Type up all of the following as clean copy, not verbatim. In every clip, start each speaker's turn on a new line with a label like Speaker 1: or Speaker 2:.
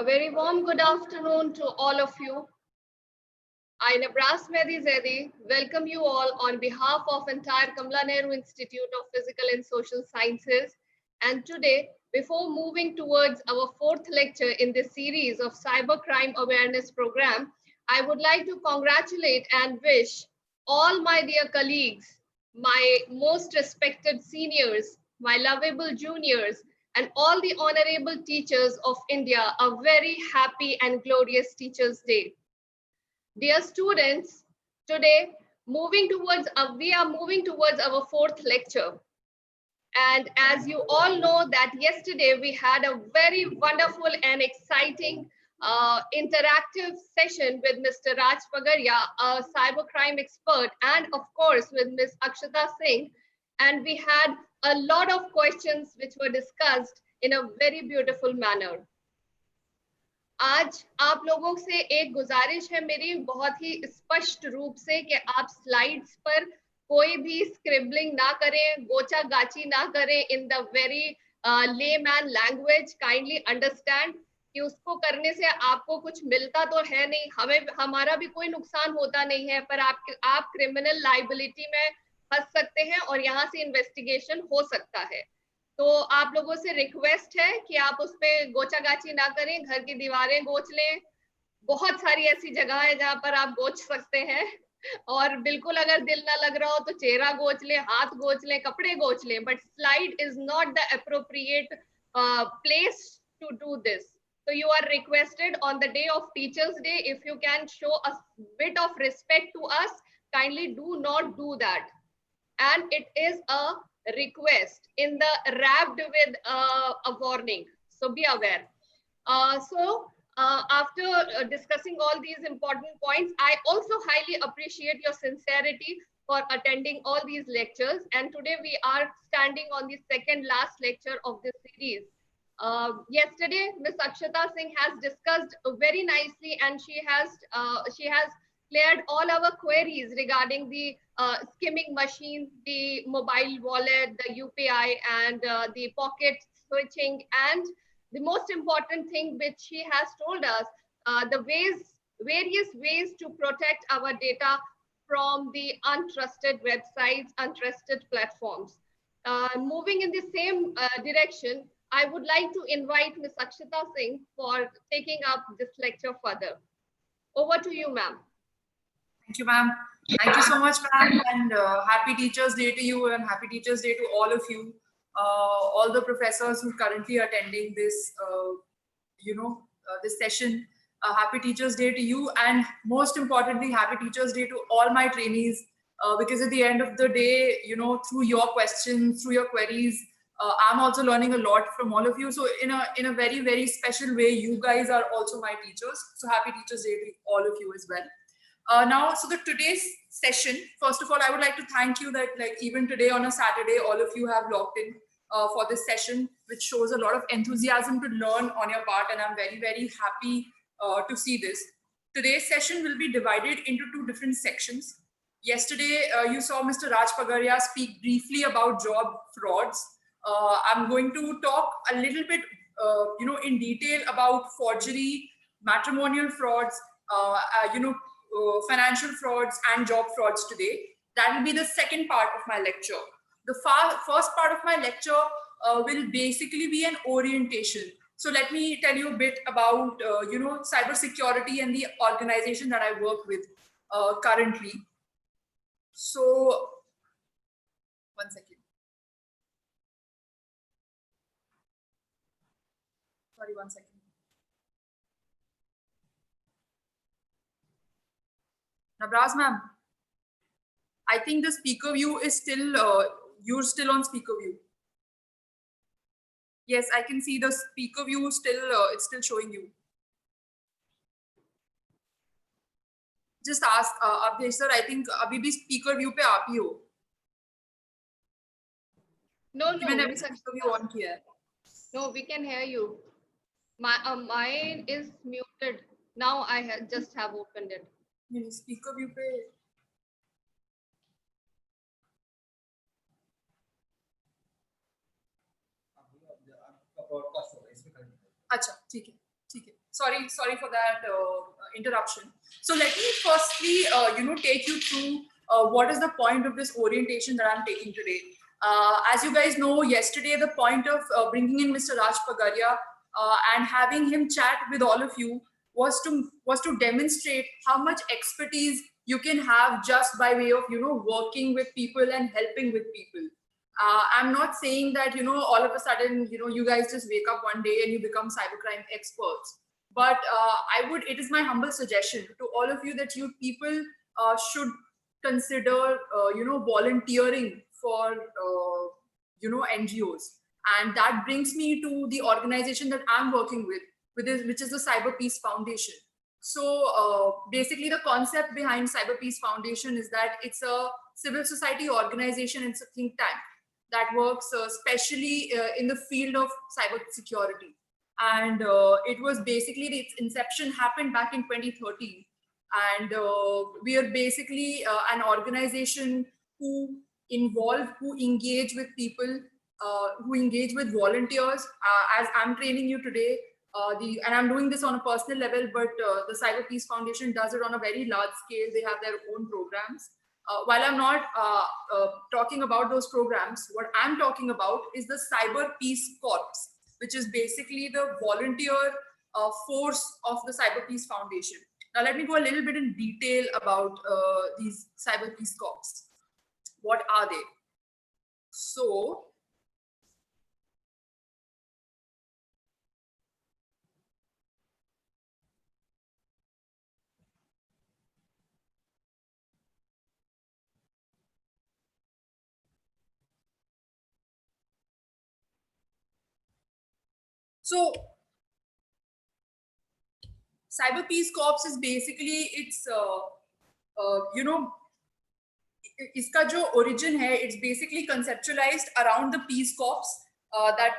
Speaker 1: A very warm good afternoon to all of you. I, Nabras Mehdi Zedi, welcome you all on behalf of entire Kamla Nehru Institute of Physical and Social Sciences. And today, before moving towards our fourth lecture in this series of Cybercrime Awareness Program, I would like to congratulate and wish all my dear colleagues, my most respected seniors, my lovable juniors, and all the honorable teachers of India a very happy and glorious Teachers' Day. Dear students, today we are moving towards our fourth lecture. And as you all know that yesterday we had a very wonderful and exciting interactive session with Mr. Raj Pagaria, a cybercrime expert, and of course with Ms. Akshata Singh. And we had a lot of questions which were discussed in a very beautiful manner. आज आप लोगों से एक गुजारिश है मेरी बहुत ही स्पष्ट रूप से कि आप स्लाइड्स पर कोई भी स्क्रिबलिंग ना करें, गोचा गाची ना करें in the very layman language. Kindly understand कि उसको करने से आपको कुछ मिलता तो है नहीं, हमें हमारा भी कोई नुकसान होता नहीं है, पर आप क्रिमिनल लाइबिलिटी में फंस सकते हैं और यहाँ से इन्वेस्टिगेशन हो सकता है। तो आप लोगों से रिक्वेस्ट है कि आप उस पर गोचा गाची ना करें, घर की दीवारें गोच लें। बहुत सारी ऐसी जगह है जहां पर आप गोच सकते हैं। और बिल्कुल अगर दिल ना लग रहा हो तो चेहरा गोच ले, हाथ गोच ले, कपड़े गोच ले, but slide is not the appropriate place to do this. So you are requested on the day of Teachers Day, if you can show a bit of respect to us, kindly do not do that. And it is a request in the wrapped with a warning. So be aware. After discussing all these important points, I also highly appreciate your sincerity for attending all these lectures. And today we are standing on the second last lecture of this series. Yesterday, Ms. Akshata Singh has discussed very nicely, and she has cleared all our queries regarding the skimming machine, the mobile wallet, the UPI, and the pocket switching, and the most important thing which she has told us, various ways to protect our data from the untrusted websites, untrusted platforms. Moving in the same direction, I would like to invite Ms. Akshata Singh for taking up this lecture further. Over to you, ma'am.
Speaker 2: Thank you, ma'am. Thank you so much, ma'am, and happy Teachers Day to you, and happy Teachers Day to all of you, all the professors who are currently attending this, this session. Happy Teachers Day to you, and most importantly, happy Teachers Day to all my trainees, because at the end of the day, through your questions, through your queries, I'm also learning a lot from all of you. So in a very, very special way, you guys are also my teachers. So happy Teachers Day to all of you as well. Now, so today's session, first of all, I would like to thank you that even today on a Saturday, all of you have logged in for this session, which shows a lot of enthusiasm to learn on your part. And I'm very, very happy to see this. Today's session will be divided into two different sections. Yesterday, you saw Mr. Raj Pagaria speak briefly about job frauds. I'm going to talk a little bit, in detail about forgery, matrimonial frauds, financial frauds and job frauds today. That will be the second part of my lecture. The first part of my lecture will basically be an orientation. So let me tell you a bit about, cybersecurity and the organization that I work with currently. So, one second. Sorry, one second. Nabraz ma'am, I think the speaker view is still, you're still on speaker view. Yes, I can see the speaker view still, it's still showing you. Just ask, Abdesh sir, I think abhi bhi speaker view pe aap hi ho.
Speaker 1: No,
Speaker 2: मैंने speaker view on किया है.
Speaker 1: No, we can hear you. Mine is muted. Now I just have opened it.
Speaker 2: Speaker view पे अच्छा ठीक है sorry for that interruption. So let me firstly take you through what is the point of this orientation that I'm taking today. As you guys know, yesterday the point of bringing in Mr. Raj Pagaria and having him chat with all of you was to demonstrate how much expertise you can have just by way of working with people and helping with people. I'm not saying that all of a sudden you guys just wake up one day and you become cybercrime experts, but it is my humble suggestion to all of you that you people should consider volunteering for NGOs. And that brings me to the organization that I'm working with, which is the Cyber Peace Foundation. So basically the concept behind Cyber Peace Foundation is that it's a civil society organization, it's a think tank that works especially in the field of cyber security. And it was basically, its inception happened back in 2013. And we are basically an organization who engage with people, who engage with volunteers. As I'm training you today, and I'm doing this on a personal level, but the Cyber Peace Foundation does it on a very large scale. They have their own programs. While I'm not talking about those programs, what I'm talking about is the Cyber Peace Corps, which is basically the volunteer force of the Cyber Peace Foundation. Now, let me go a little bit in detail about these Cyber Peace Corps. What are they? So, so Cyber Peace Corps is basically it's you know इसका जो origin है, it's basically conceptualized around the Peace Corps that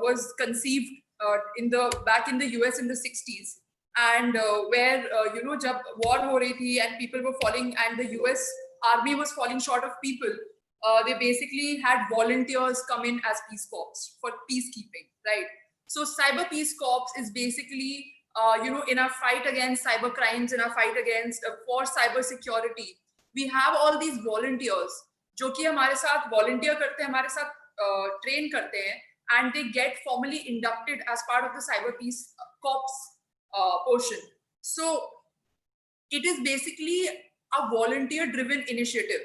Speaker 2: was conceived in the back in the US in the 60s, and where जब war हो रही थी and people were falling and the US army was falling short of people, they basically had volunteers come in as Peace Corps for peacekeeping, right? So Cyber Peace Corps is basically in our fight against cyber crimes, in our fight against for cyber security, we have all these volunteers जो कि हमारे साथ volunteer करते हैं, हमारे साथ train करते हैं, and they get formally inducted as part of the Cyber Peace Corps portion. So it is basically a volunteer driven initiative,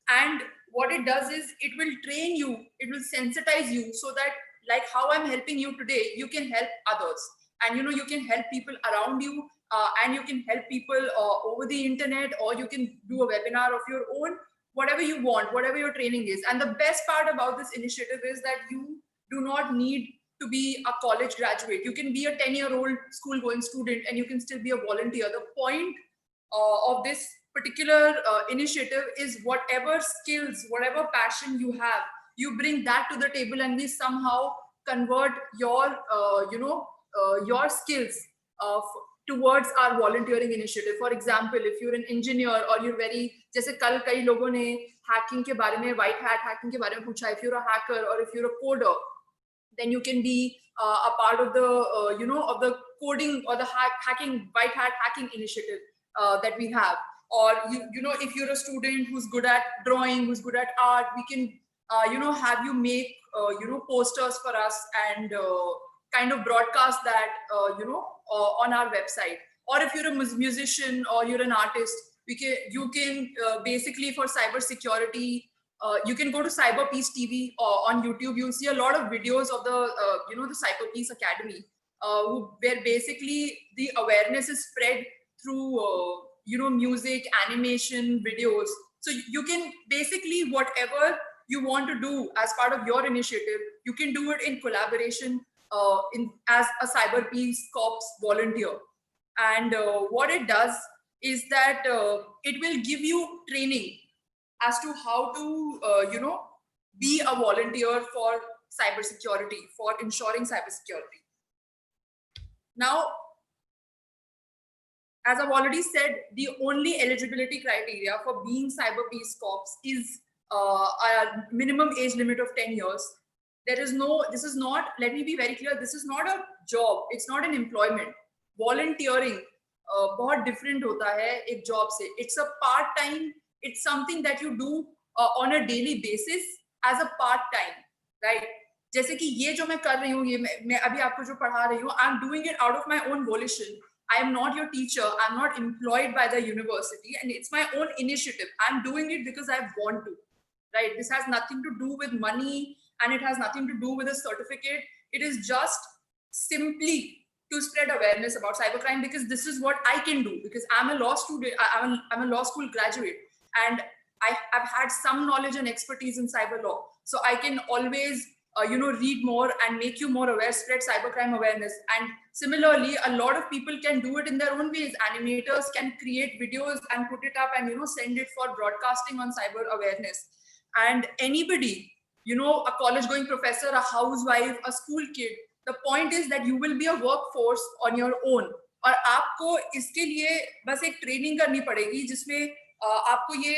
Speaker 2: and what it does is it will train you, it will sensitize you, so that like how I'm helping you today, you can help others, and you can help people around you, and you can help people over the internet, or you can do a webinar of your own, whatever you want, whatever your training is. And the best part about this initiative is that you do not need to be a college graduate. You can be a 10-year-old school going student and you can still be a volunteer. The point of this particular initiative is whatever skills, whatever passion you have, you bring that to the table, and we somehow convert your skills towards our volunteering initiative. For example, if you're an engineer or you're very, जैसे कल कई लोगों ने hacking के बारे में, white hat hacking के बारे में पूछा, if you're a hacker or if you're a coder, then you can be a part of the of the coding or the hacking, white hat hacking initiative that we have. Or if you're a student who's good at drawing, who's good at art, we can have you make posters for us and kind of broadcast that on our website. Or if you're a musician or you're an artist, you can basically, for cyber security, you can go to Cyber Peace TV on YouTube. You'll see a lot of videos of the the Cyber Peace Academy, where basically the awareness is spread through music, animation, videos. So you can basically, whatever you want to do as part of your initiative, you can do it in collaboration as a Cyber Peace Corps volunteer. And what it does is that it will give you training as to how to be a volunteer for cybersecurity, for ensuring cybersecurity. Now, as I've already said, the only eligibility criteria for being Cyber Peace Corps is a minimum age limit of 10 years. This is not, let me be very clear, this is not a job, it's not an employment. Volunteering बहुत different होता है एक job से. It's a part-time, it's something that you do on a daily basis as a part-time, right? जैसे कि ये जो मैं कर रही हूँ, ये मैं अभी आपको जो पढ़ा रही हूँ, I'm doing it out of my own volition. I am not your teacher. I'm not employed by the university, and it's my own initiative. I'm doing it because I want to, right? This has nothing to do with money, and it has nothing to do with a certificate. It is just simply to spread awareness about cybercrime, because this is what I can do, because I'm a law student, I'm a law school graduate, and I've had some knowledge and expertise in cyber law. So I can always read more and make you more aware, spread cybercrime awareness. And similarly, a lot of people can do it in their own ways. Animators can create videos and put it up and send it for broadcasting on cyber awareness. And anybody, a college going professor, a housewife, a school kid, the point is that you will be a workforce on your own. और आपको इसके लिए बस एक training करनी पड़ेगी जिसमें आपको ये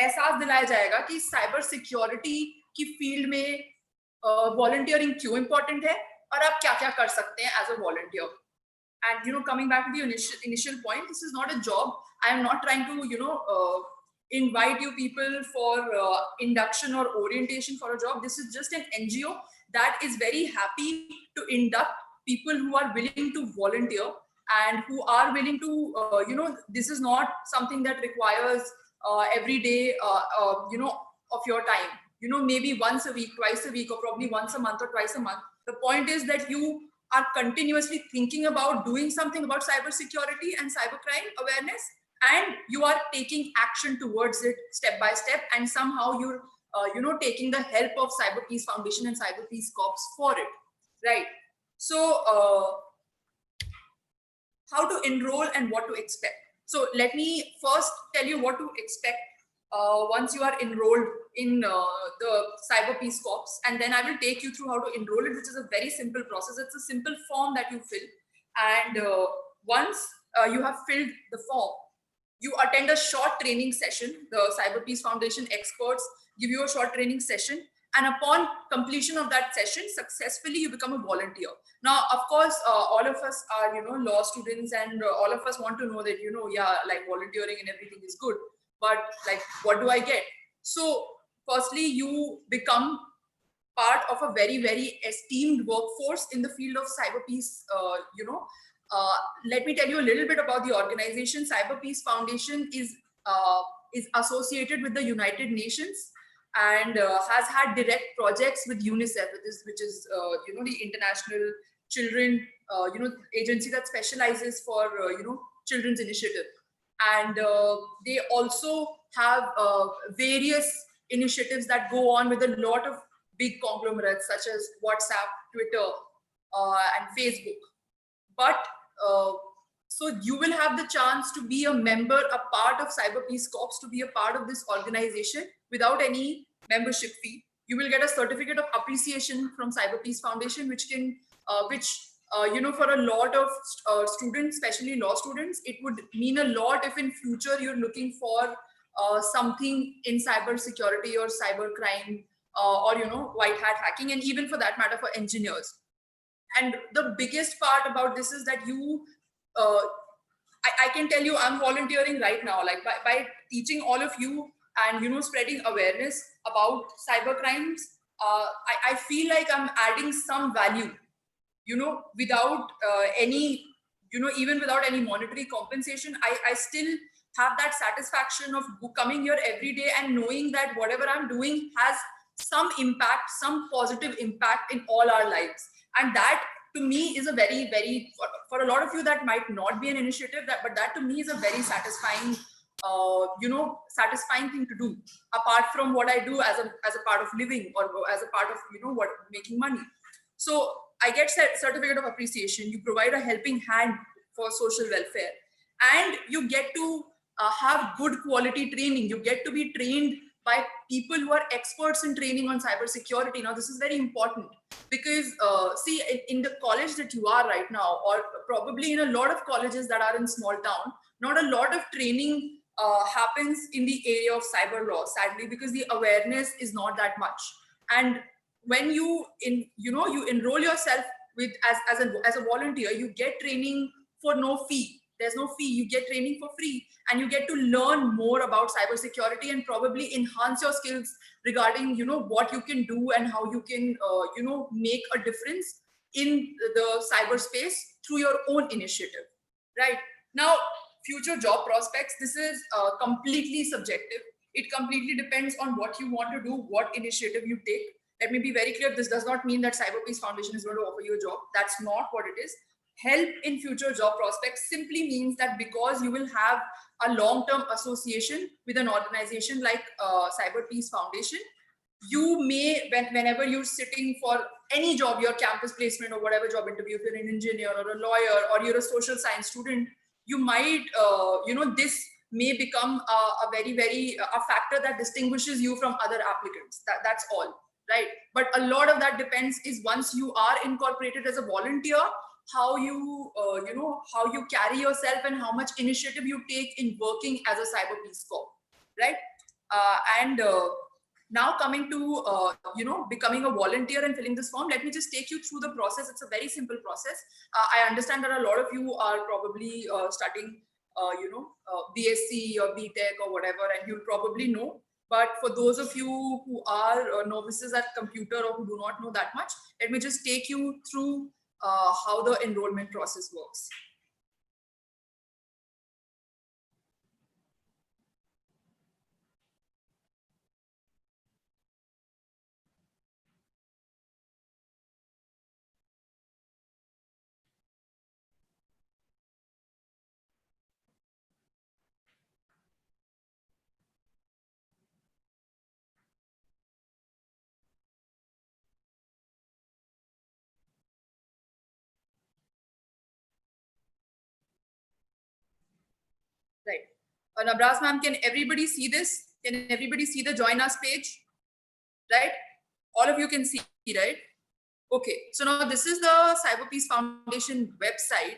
Speaker 2: एहसास दिलाया जाएगा कि साइबर सिक्योरिटी की फील्ड में वॉलंटियरिंग क्यों इम्पोर्टेंट है, और आप क्या क्या कर सकते हैं as a volunteer. And coming back to the initial point, this is not a job. I am not trying to invite you people for induction or orientation for a job. This is just an NGO that is very happy to induct people who are willing to volunteer and who are willing to this is not something that requires every day of your time. Maybe once a week, twice a week, or probably once a month or twice a month. The point is that you are continuously thinking about doing something about cybersecurity and cybercrime awareness, and you are taking action towards it step by step, and somehow you're taking the help of Cyber Peace Foundation and Cyber Peace Corps for it, right? So how to enroll and what to expect. So let me first tell you what to expect once you are enrolled in the Cyber Peace Corps, and then I will take you through how to enroll it, which is a very simple process. It's a simple form that you fill, and once you have filled the form, you attend a short training session. The Cyber Peace Foundation experts give you a short training session, and upon completion of that session, successfully you become a volunteer. Now, of course, all of us are law students, and all of us want to know that yeah, like volunteering and everything is good, but like what do I get? So firstly, you become part of a very, very esteemed workforce in the field of cyber peace. Let me tell you a little bit about the organization. Cyber Peace Foundation is associated with the United Nations, and has had direct projects with UNICEF, which is the international children agency that specializes for children's initiative. And they also have various initiatives that go on with a lot of big conglomerates such as WhatsApp, Twitter, and Facebook. But so you will have the chance to be a member, a part of Cyber Peace Corps, to be a part of this organization without any membership fee. You will get a certificate of appreciation from Cyber Peace Foundation, which can, for a lot of students, especially law students, it would mean a lot if in future you're looking for something in cyber security or cyber crime, or white hat hacking, and even for that matter for engineers. And the biggest part about this is that uh, I can tell you, I'm volunteering right now, like by teaching all of you and spreading awareness about cyber crimes. I feel like I'm adding some value, without any, even without any monetary compensation. I still have that satisfaction of coming here every day and knowing that whatever I'm doing has some impact, some positive impact in all our lives. And that to me is a very, very, for a lot of you that might not be an initiative, but that to me is a very satisfying satisfying thing to do, apart from what I do as a part of living, or as a part of what, making money. So I get certificate of appreciation. You provide a helping hand for social welfare, and you get to have good quality training. You get to be trained by people who are experts in training on cybersecurity. Now, this is very important because see, in the college that you are right now, or probably in a lot of colleges that are in small town, not a lot of training happens in the area of cyber law, sadly, because the awareness is not that much. And when you enroll yourself with as a volunteer, you get training for no fee. There's no fee. You get training for free, and you get to learn more about cybersecurity and probably enhance your skills regarding what you can do and how you can make a difference in the cyberspace through your own initiative. Right now, future job prospects. This is completely subjective. It completely depends on what you want to do, what initiative you take. Let me be very clear. This does not mean that Cyber Peace Foundation is going to offer you a job. That's not what it is. Help in future job prospects simply means that because you will have a long-term association with an organization like Cyber Peace Foundation, you may, whenever you're sitting for any job, your campus placement or whatever job interview, if you're an engineer or a lawyer or you're a social science student, you might, this may become a very, very, a factor that distinguishes you from other applicants. That's all, right? But a lot of that depends is once you are incorporated as a volunteer, how you, how you carry yourself and how much initiative you take in working as a cyber peace corps, right? And Now coming to becoming a volunteer and filling this form, let me just take you through the process. It's a very simple process. I understand that a lot of you are probably studying BSc or BTech or whatever, and you'll probably know. But for those of you who are novices at computer or who do not know that much, let me just take you through how the enrollment process works. Right. Nabras ma'am, can everybody see this? Can everybody see the join us page? Right? All of you can see, right? Okay, so now this is the Cyber Peace Foundation website,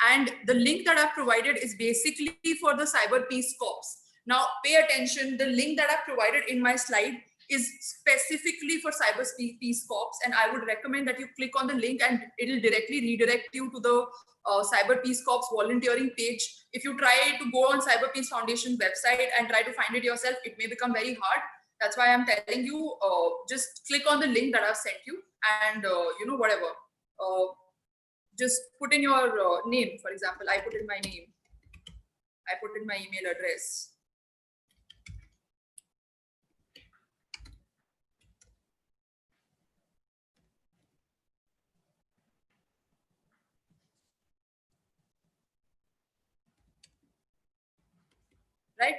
Speaker 2: and the link that I've provided is basically for the Cyber Peace Corps. Now, pay attention, the link that I've provided in my slide is specifically for Cyber Peace Corps, and I would recommend that you click on the link and it'll directly redirect you to the Cyber Peace Corps volunteering page. If you try to go on Cyber Peace Foundation website and try to find it yourself, it may become very hard. That's why I'm telling you, just click on the link that I've sent you, and whatever. Just put in your name. For example, I put in my name. I put in my email address. Right?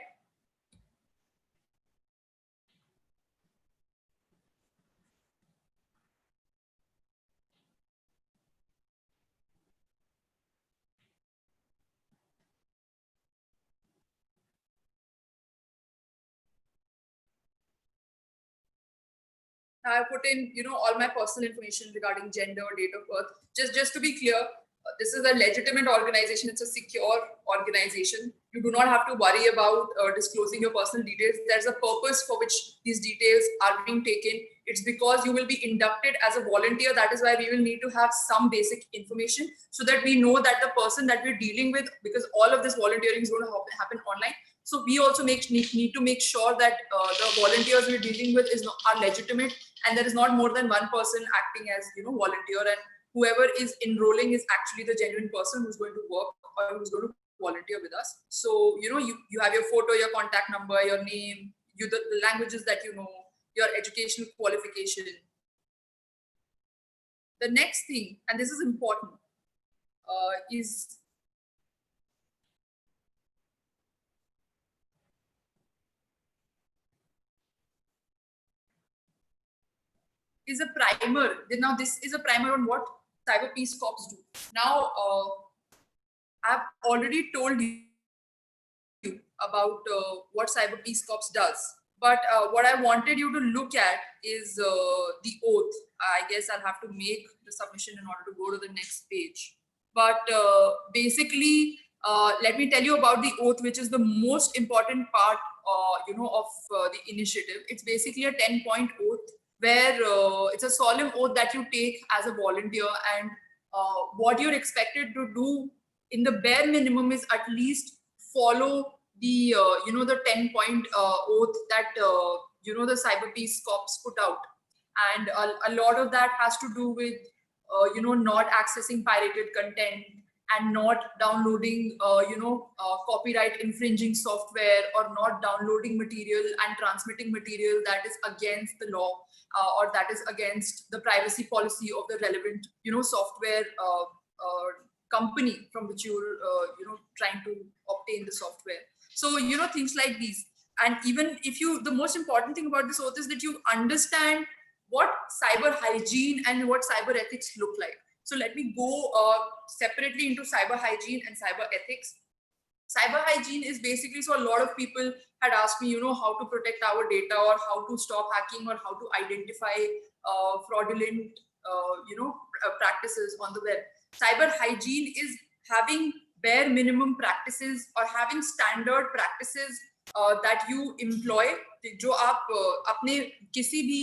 Speaker 2: I put in, all my personal information regarding gender, date of birth. Just to be clear, this is a legitimate organization. It's a secure organization. You do not have to worry about disclosing your personal details. There's a purpose for which these details are being taken. It's because you will be inducted as a volunteer. That is why we will need to have some basic information so that we know that the person that we're dealing with, because all of this volunteering is going to happen online. So we also need to make sure that the volunteers we're dealing with are legitimate, and there is not more than one person acting as volunteer, and whoever is enrolling is actually the genuine person who's going to work or who's going to volunteer with us. So you have your photo, your contact number, your name, the languages that you know, your educational qualification. The next thing, and this is important, is a primer. Now this is a primer on what Cyber Peace Corps do. Now I've already told you about what Cyber Peace Corps does. But what I wanted you to look at is the oath. I guess I'll have to make the submission in order to go to the next page. But basically, let me tell you about the oath, which is the most important part, of the initiative. It's basically a 10-point oath where it's a solemn oath that you take as a volunteer, and what you're expected to do in the bare minimum is at least follow the the 10-point oath that the Cyber Peace Corps put out, and a lot of that has to do with not accessing pirated content and not downloading copyright infringing software, or not downloading material and transmitting material that is against the law, or that is against the privacy policy of the relevant software company from which you're trying to obtain the software. So things like these. And even if the most important thing about this oath is that you understand what cyber hygiene and what cyber ethics look like. So let me go separately into cyber hygiene and cyber ethics. Cyber hygiene is basically, so a lot of people had asked me, how to protect our data, or how to stop hacking, or how to identify fraudulent, practices on the web. Cyber hygiene is having bare minimum practices, or having standard practices that you employ, जो आप अपने किसी भी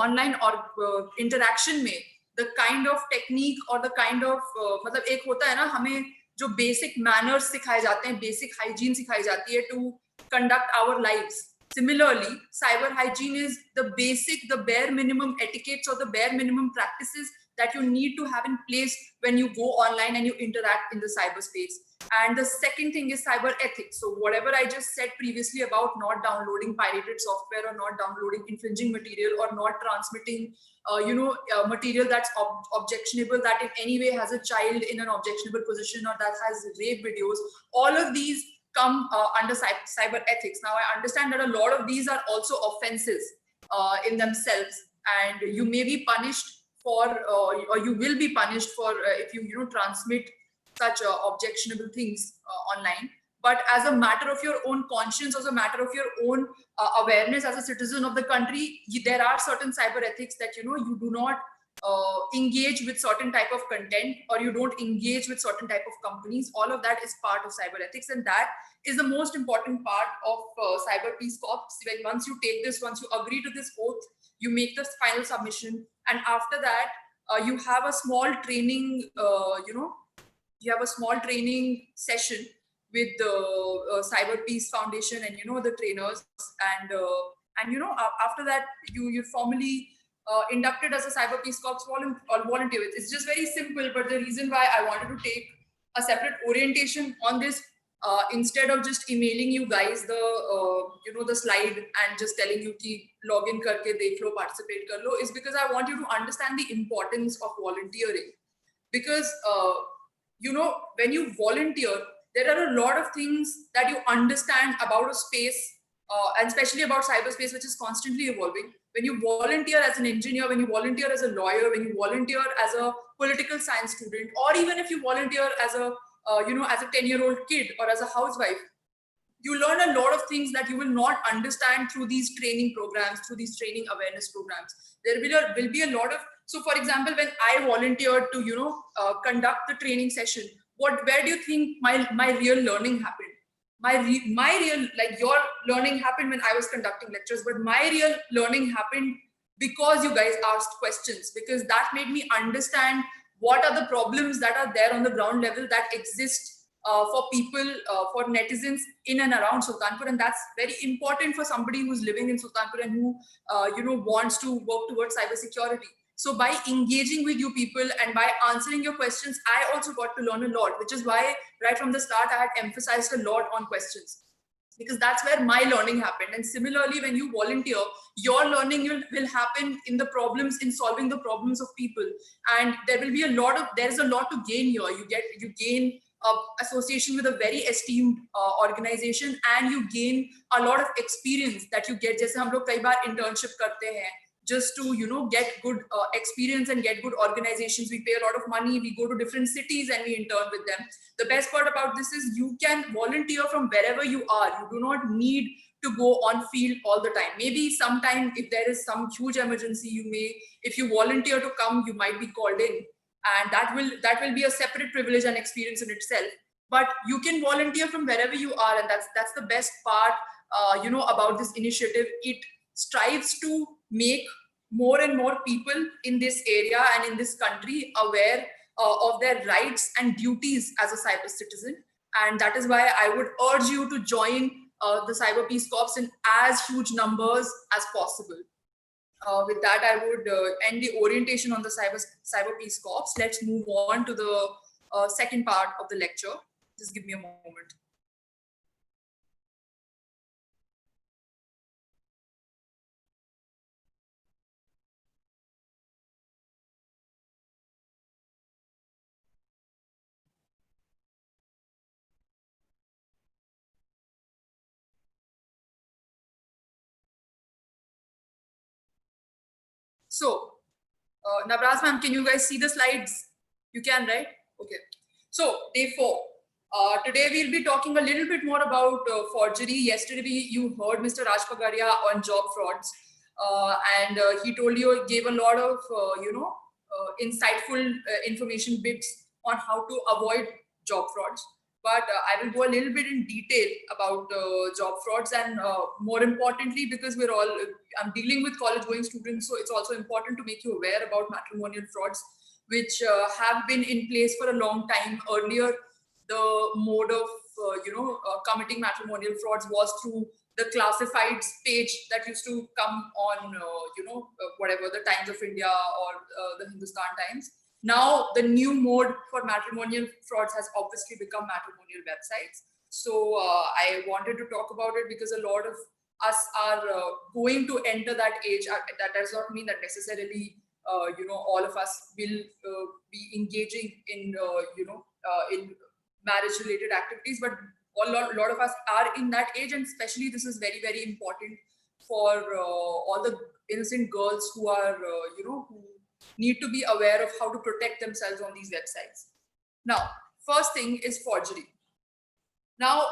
Speaker 2: online और interaction में the kind of technique or the kind of मतलब एक होता है ना, हमें जो basic manners सिखाए जाते हैं, basic hygiene सिखाई जाती है to conduct our lives. Similarly, cyber hygiene is the basic, the bare minimum etiquettes or the bare minimum practices that you need to have in place when you go online and you interact in the cyberspace. And the second thing is cyber ethics. So whatever I just said previously about not downloading pirated software or not downloading infringing material or not transmitting material that's objectionable, that in any way has a child in an objectionable position or that has rape videos, all of these come under cyber ethics. Now I understand that a lot of these are also offenses in themselves, and you may be punished for or you will be punished for if you transmit such objectionable things online. But as a matter of your own conscience, as a matter of your own awareness as a citizen of the country, there are certain cyber ethics that you do not engage with certain type of content, or you don't engage with certain type of companies. All of that is part of cyber ethics, and that is the most important part of cyber peace corps. When once you take this, once you agree to this oath, you make the final submission, and after that you have a small training you have a small training session with the cyber peace foundation and the trainers, and after that you formally inducted as a cyber peace corps volunteer. It's just very simple, but the reason why I wanted to take a separate orientation on this instead of just emailing you guys the slide and just telling you ki log in karke dekh lo, participate kar lo, is because I want you to understand the importance of volunteering. Because when you volunteer, there are a lot of things that you understand about a space, and especially about cyberspace, which is constantly evolving. When you volunteer as an engineer, when you volunteer as a lawyer, when you volunteer as a political science student, or even if you volunteer as a as a 10-year-old kid or as a housewife, you learn a lot of things that you will not understand through these training programs, through these training awareness programs. There will be a lot of, so for example, when I volunteered to conduct the training session, where do you think my real learning happened? My real, like, your learning happened when I was conducting lectures, but my real learning happened because you guys asked questions, because that made me understand what are the problems that are there on the ground level that exist for people, for netizens in and around Sultanpur. And that's very important for somebody who's living in Sultanpur and who wants to work towards cybersecurity. So by engaging with you people and by answering your questions, I also got to learn a lot, which is why right from the start I had emphasized a lot on questions, because that's where my learning happened. And similarly, when you volunteer, your learning will happen in the problems, in solving the problems of people. And there's a lot to gain here. You gain association with a very esteemed organization, and you gain a lot of experience that you get. जैसे हम लोग कई बार internship करते हैं, just to get good experience and get good organizations. We pay a lot of money, we go to different cities and we intern with them. The best part about this is you can volunteer from wherever you are. You do not need to go on field all the time. Maybe sometime if there is some huge emergency, if you volunteer to come, you might be called in, and that will be a separate privilege and experience in itself. But you can volunteer from wherever you are, and that's the best part about this initiative. It strives to make more and more people in this area and in this country aware of their rights and duties as a cyber citizen. And that is why I would urge you to join the Cyber Peace Corps in as huge numbers as possible. With that, I would end the orientation on the Cyber Peace Corps. Let's move on to the second part of the lecture. Just give me a moment. So, Navraz ma'am, can you guys see the slides? You can, right? Okay. So, day 4. Today we'll be talking a little bit more about forgery. Yesterday you heard Mr. Raj Pagaria on job frauds, and he gave a lot of insightful information bits on how to avoid job frauds. but I will go a little bit in detail about job frauds, and more importantly, because I'm dealing with college-going students, so it's also important to make you aware about matrimonial frauds, which have been in place for a long time. Earlier, the mode of committing matrimonial frauds was through the classifieds page that used to come on whatever the Times of India or the Hindustan Times. Now the new mode for matrimonial frauds has obviously become matrimonial websites. So I wanted to talk about it because a lot of us are going to enter that age. That does not mean that necessarily all of us will be engaging in in marriage related activities, but a lot of us are in that age, and especially this is very, very important for all the innocent girls who are who need to be aware of how to protect themselves on these websites. Now, first thing is forgery. Now,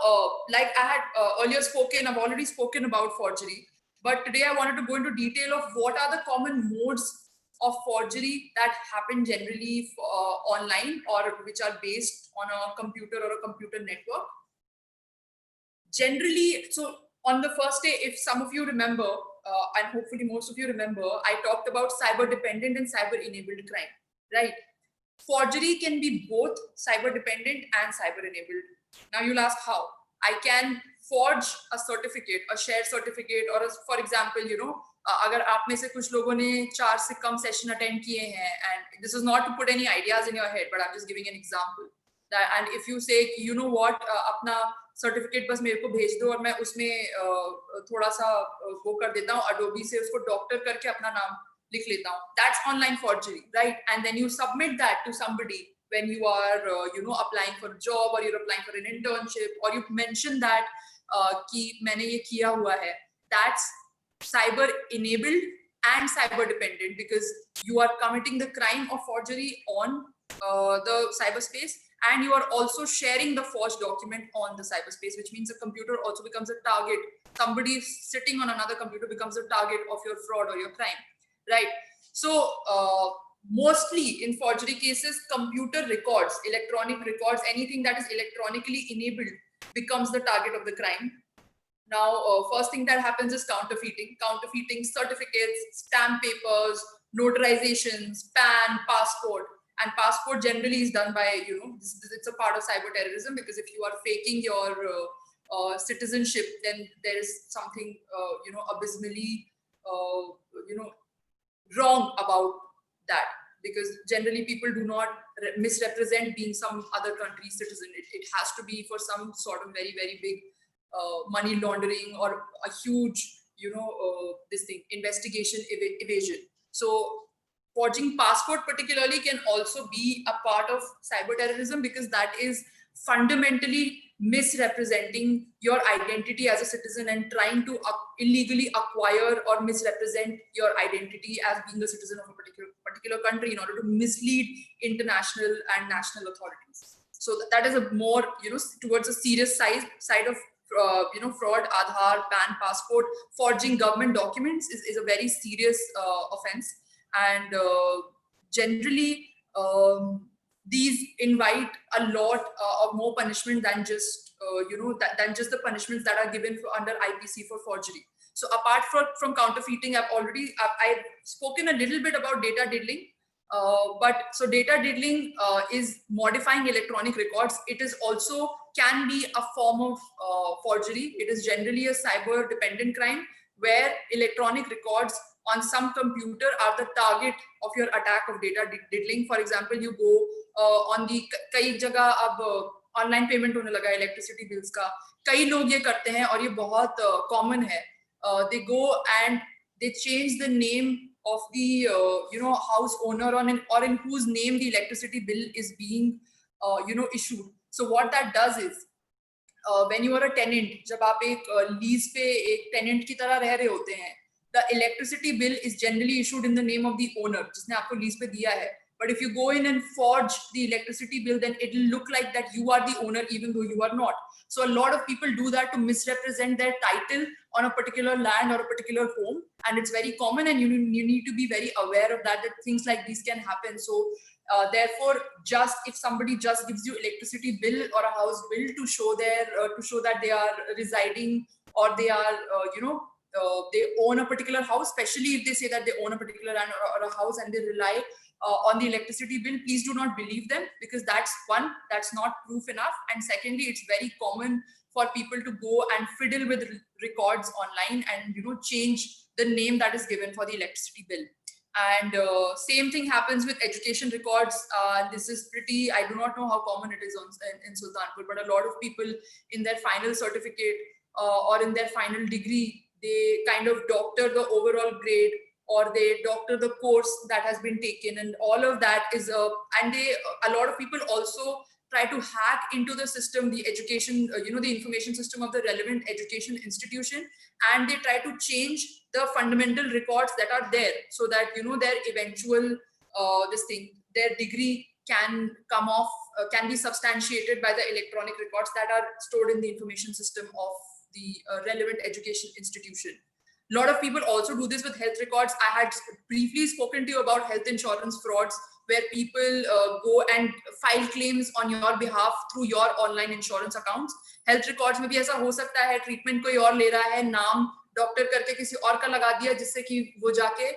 Speaker 2: like I had earlier spoken, I've already spoken about forgery, but today I wanted to go into detail of what are the common modes of forgery that happen generally online, or which are based on a computer or a computer network. Generally, so on the first day, if some of you remember, and hopefully most of you remember, I talked about cyber dependent and cyber enabled crime, right? Forgery can be both cyber dependent and cyber enabled. Now you'll ask how. I can forge a certificate, a share certificate, or for example, अगर आप में से कुछ लोगों ने 4 से कम session attend किए हैं, and this is not to put any ideas in your head, but I'm just giving an example. That, and if you say, you know what, अपना सर्टिफिकेट बस मेरे को भेज दो और मैं उसमें थोड़ा सा वो कर देता हूँ, अडोबी से उसको डॉक्टर करके अपना नाम लिख लेता हूँ, that's online forgery, right? And then you submit that to somebody when you are applying for a job, or you're applying for an internship, or you mention that कि मैंने ये किया हुआ है. That's cyber enabled and cyber dependent, because you are committing the crime of forgery on the cyberspace, and you are also sharing the forged document on the cyberspace, which means the computer also becomes a target. Somebody sitting on another computer becomes a target of your fraud or your crime, right? So mostly in forgery cases, computer records, electronic records, anything that is electronically enabled becomes the target of the crime. Now, first thing that happens is counterfeiting. Counterfeiting certificates, stamp papers, notarizations, PAN, passport. And passport generally is done by, it's a part of cyber terrorism, because if you are faking your citizenship, then there is something, abysmally, wrong about that. Because generally people do not misrepresent being some other country's citizen. It has to be for some sort of very, very big money laundering, or a huge, this thing, investigation evasion. So forging passport particularly can also be a part of cyber terrorism, because that is fundamentally misrepresenting your identity as a citizen and trying to illegally acquire or misrepresent your identity as being a citizen of a particular country in order to mislead international and national authorities. So that is a more, towards a serious side of fraud. Aadhaar, PAN, passport, forging government documents is a very serious offense. And generally, these invite a lot of more punishment than just than just the punishments that are given under IPC for forgery. So apart from counterfeiting, I've spoken a little bit about data diddling. But so data diddling is modifying electronic records. It is also can be a form of forgery. It is generally a cyber dependent crime where electronic records on some computer are the target of your attack of data diddling. For example, you go on the कई जगह अब online payment होने लगा electricity bills का. कई लोग ये करते हैं और ये बहुत कॉमन है. They go and they change the name of the house owner or in whose name the electricity bill is being issued. So what that does is when you are a tenant, जब आप एक lease पे एक tenant की तरह रह रहे होते हैं, the electricity bill is generally issued in the name of the owner जिसने आपको लीज पे दिया है. But if you go in and forge the electricity bill, then it'll look like that you are the owner, even though you are not. So a lot of people do that to misrepresent their title on a particular land or a particular home, and it's very common, and you need to be very aware of that things like these can happen. So therefore, just if somebody just gives you electricity bill or a house bill to show to show that they are residing, or they are they own a particular house, especially if they say that they own a particular land or a house and they rely on the electricity bill, please do not believe them, because that's not proof enough, and secondly, it's very common for people to go and fiddle with records online and change the name that is given for the electricity bill. And same thing happens with education records. This is pretty, I do not know how common it is in Sultanpur, but a lot of people in their final certificate or in their final degree, they kind of doctor the overall grade, or they doctor the course that has been taken, and all of that is and a lot of people also try to hack into the system, the education, the information system of the relevant education institution, and they try to change the fundamental records that are there, so that their eventual their degree can come off, can be substantiated by the electronic records that are stored in the information system of the relevant education institution. A lot of people also do this with health records. I had briefly spoken to you about health insurance frauds, where people go and file claims on your behalf through your online insurance accounts. Health records में भी ऐसा हो सकता है, treatment कोई और ले रहा है, नाम डॉक्टर करके किसी और का लगा दिया, जिससे कि वो जाके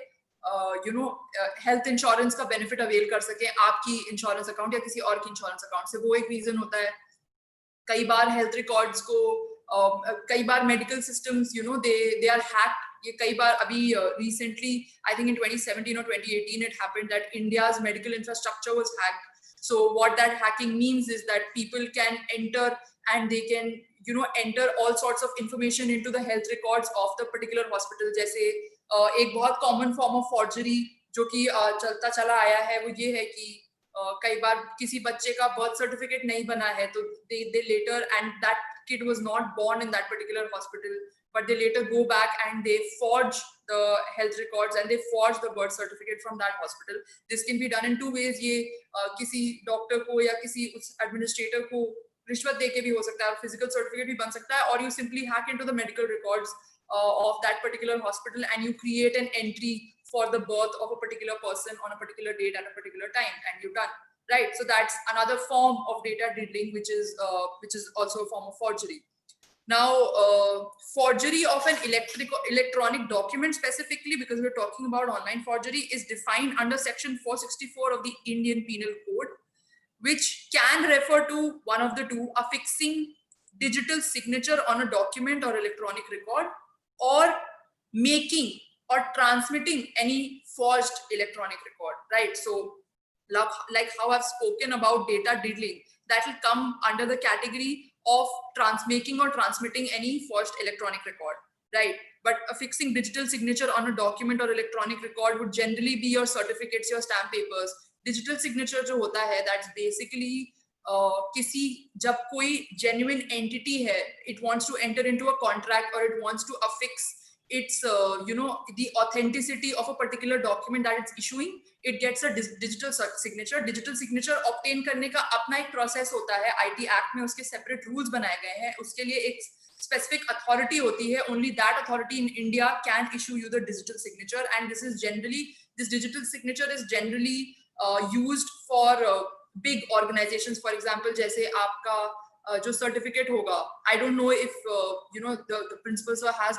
Speaker 2: हेल्थ इंश्योरेंस का बेनिफिट अवेल कर सके आपकी इंश्योरेंस अकाउंट या किसी और की इंश्योरेंस अकाउंट से। वो एक रीजन होता है। कई बार हेल्थ रिकॉर्ड्स को कई बार medical systems they are hacked. ये कई बार अभी recently, I think in 2017 or 2018 it happened that India's medical infrastructure was hacked. So what that hacking means is that people can enter and they can enter all sorts of information into the health records of the particular hospital. जैसे एक बहुत common form of forgery जो कि चलता चला आया है, वो ये है कि कई बार किसी बच्चे का बर्थ सर्टिफिकेट नहीं बना है, तो they later, and that kid was not born in that particular hospital, but they later go back and they forge the health records and they forge the birth certificate from that hospital. This can be done in two ways. ये किसी doctor को या किसी administrator को रिश्वत देके भी हो सकता है, फिजिकल सर्टिफिकेट भी बन सकता है, और you simply hack into the medical records of that particular hospital and you create an entry for the birth of a particular person on a particular date at a particular time, and you're done, right? So that's another form of data diddling, which is also a form of forgery. Now, forgery of an electronic document specifically, because we're talking about online forgery, is defined under section 464 of the Indian Penal Code, which can refer to one of the two: affixing digital signature on a document or electronic record, or making or transmitting any forged electronic record, right? So like how I've spoken about data diddling, that will come under the category of making or transmitting any forged electronic record, right? But affixing digital signature on a document or electronic record would generally be your certificates, your stamp papers. Digital signature जो होता है, that's basically किसी जब कोई genuine entity है, it wants to enter into a contract or it wants to affix its the authenticity of a particular document that it's issuing, it gets a digital signature. Digital signature obtain करने का अपना एक process होता है, IT Act में उसके separate rules बनाए गए हैं, उसके लिए एक specific authority होती है, only that authority in India can issue you the digital signature, and this digital signature is generally used for big organizations. For example, जैसे आपका जो certificate होगा, I don't know if the principal has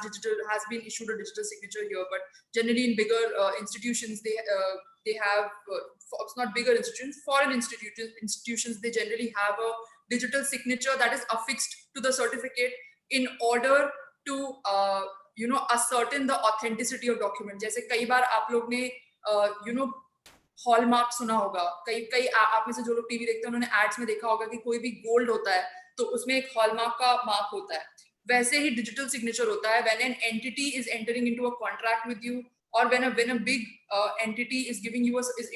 Speaker 2: been issued a digital signature here, but generally in bigger institutions they have it's not bigger institutions, foreign institutions, they generally have a digital signature that is affixed to the certificate in order to ascertain the authenticity of document. जैसे कई बार आप लोग ने hallmark सुना होगा, कई आप में से जो लोग टीवी देखते हैं उन्होंने एड्स में देखा होगा कि कोई भी गोल्ड होता है तो उसमें एक हॉलमार्क का मार्क होता है, वैसे ही डिजिटल सिग्नेचर होता है। When an entity is entering into a contract with you, or when a big entity is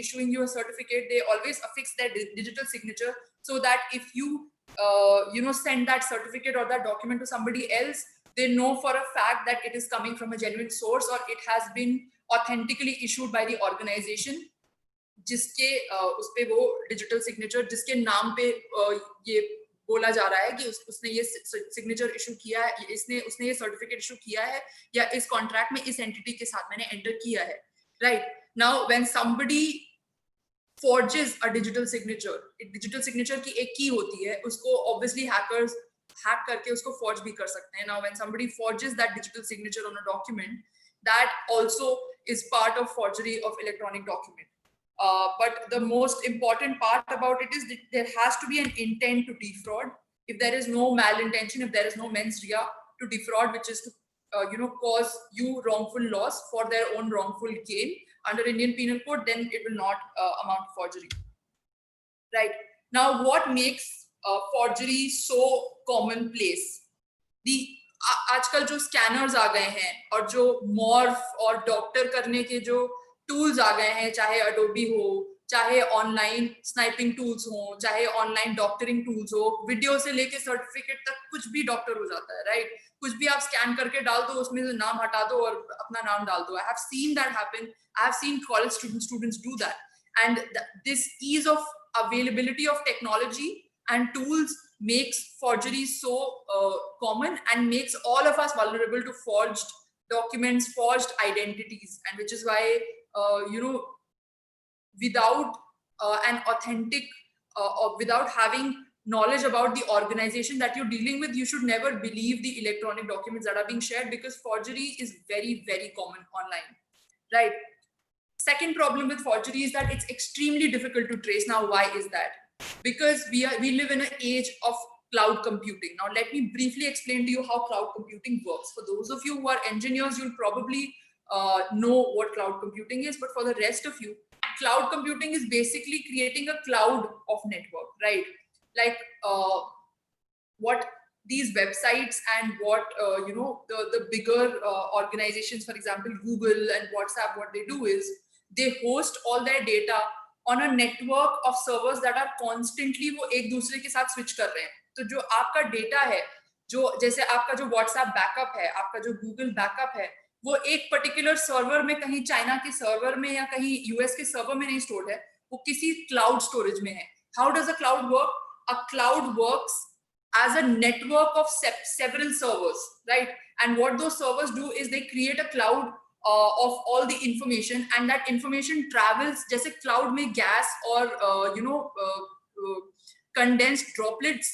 Speaker 2: issuing you a certificate, they always affix their digital signature, so that if you send that certificate or that document to somebody else, they know for a fact that it is coming from a genuine source or it has been authentically issued by the organization. जिसके उस पे वो digital signature जिसके नाम पे ये बोला जा रहा है कि उसने ये सिग्नेचर इशू किया है, उसने ये सर्टिफिकेट इशू किया है, या इस कॉन्ट्रैक्ट में इस एंटिटी के साथ मैंने एंटर किया है, right? Now when somebody forges a digital signature की एक की होती है, उसको obviously hackers hack करके उसको forge भी कर सकते हैं. Now when somebody forges that digital signature on a document, that also is part of forgery of electronic document. But the most important part about it is that there has to be an intent to defraud. If there is no malintention, if there is no mens rea to defraud, which is to cause you wrongful loss for their own wrongful gain under Indian Penal Code, then it will not amount to forgery. Right. Now, what makes forgery so commonplace? The आजकल जो scanners आ गए हैं और जो morph और doctor करने के जो टूल्स आ गए हैं, चाहे अडोबी हो, चाहे ऑनलाइन स्नाइपिंग टूल्स हो, चाहे ऑनलाइन डॉक्टरिंग टूल्स हो, वीडियो से लेके सर्टिफिकेट तक कुछ भी डॉक्टर हो जाता है, राइट? कुछ भी आप स्कैन करके डाल दो, उसमें से नाम हटा दो और अपना नाम डाल दो. I have seen that happen. I have seen college students do that. And this ease of availability of technology and tools makes forgery so common and makes all of us vulnerable to forged documents, forged identities, and which is why without an authentic or without having knowledge about the organization that you're dealing with, you should never believe the electronic documents that are being shared, because forgery is very, very common online, right? Second problem with forgery is that it's extremely difficult to trace. Now, why is that? Because we live in an age of cloud computing. Now, let me briefly explain to you how cloud computing works. For those of you who are engineers, you'll probably know what cloud computing is. But for the rest of you, cloud computing is basically creating a cloud of network, right? Like what these websites and what the bigger organizations, for example Google and WhatsApp, what they do is they host all their data on a network of servers that are constantly वो एक दूसरे के साथ switch कर रहे हैं. तो जो आपका डेटा है, जो जैसे आपका जो WhatsApp बैकअप है, आपका जो Google बैकअप है, वो एक पर्टिकुलर सर्वर में कहीं चाइना के सर्वर में या कहीं यूएस के सर्वर में नहीं स्टोर्ड है, वो किसी क्लाउड स्टोरेज में है. How does a cloud work? A cloud works as a network of several servers, right? And what those servers do is they create a cloud of all the information, and that information travels. जैसे cloud में gas और condensed droplets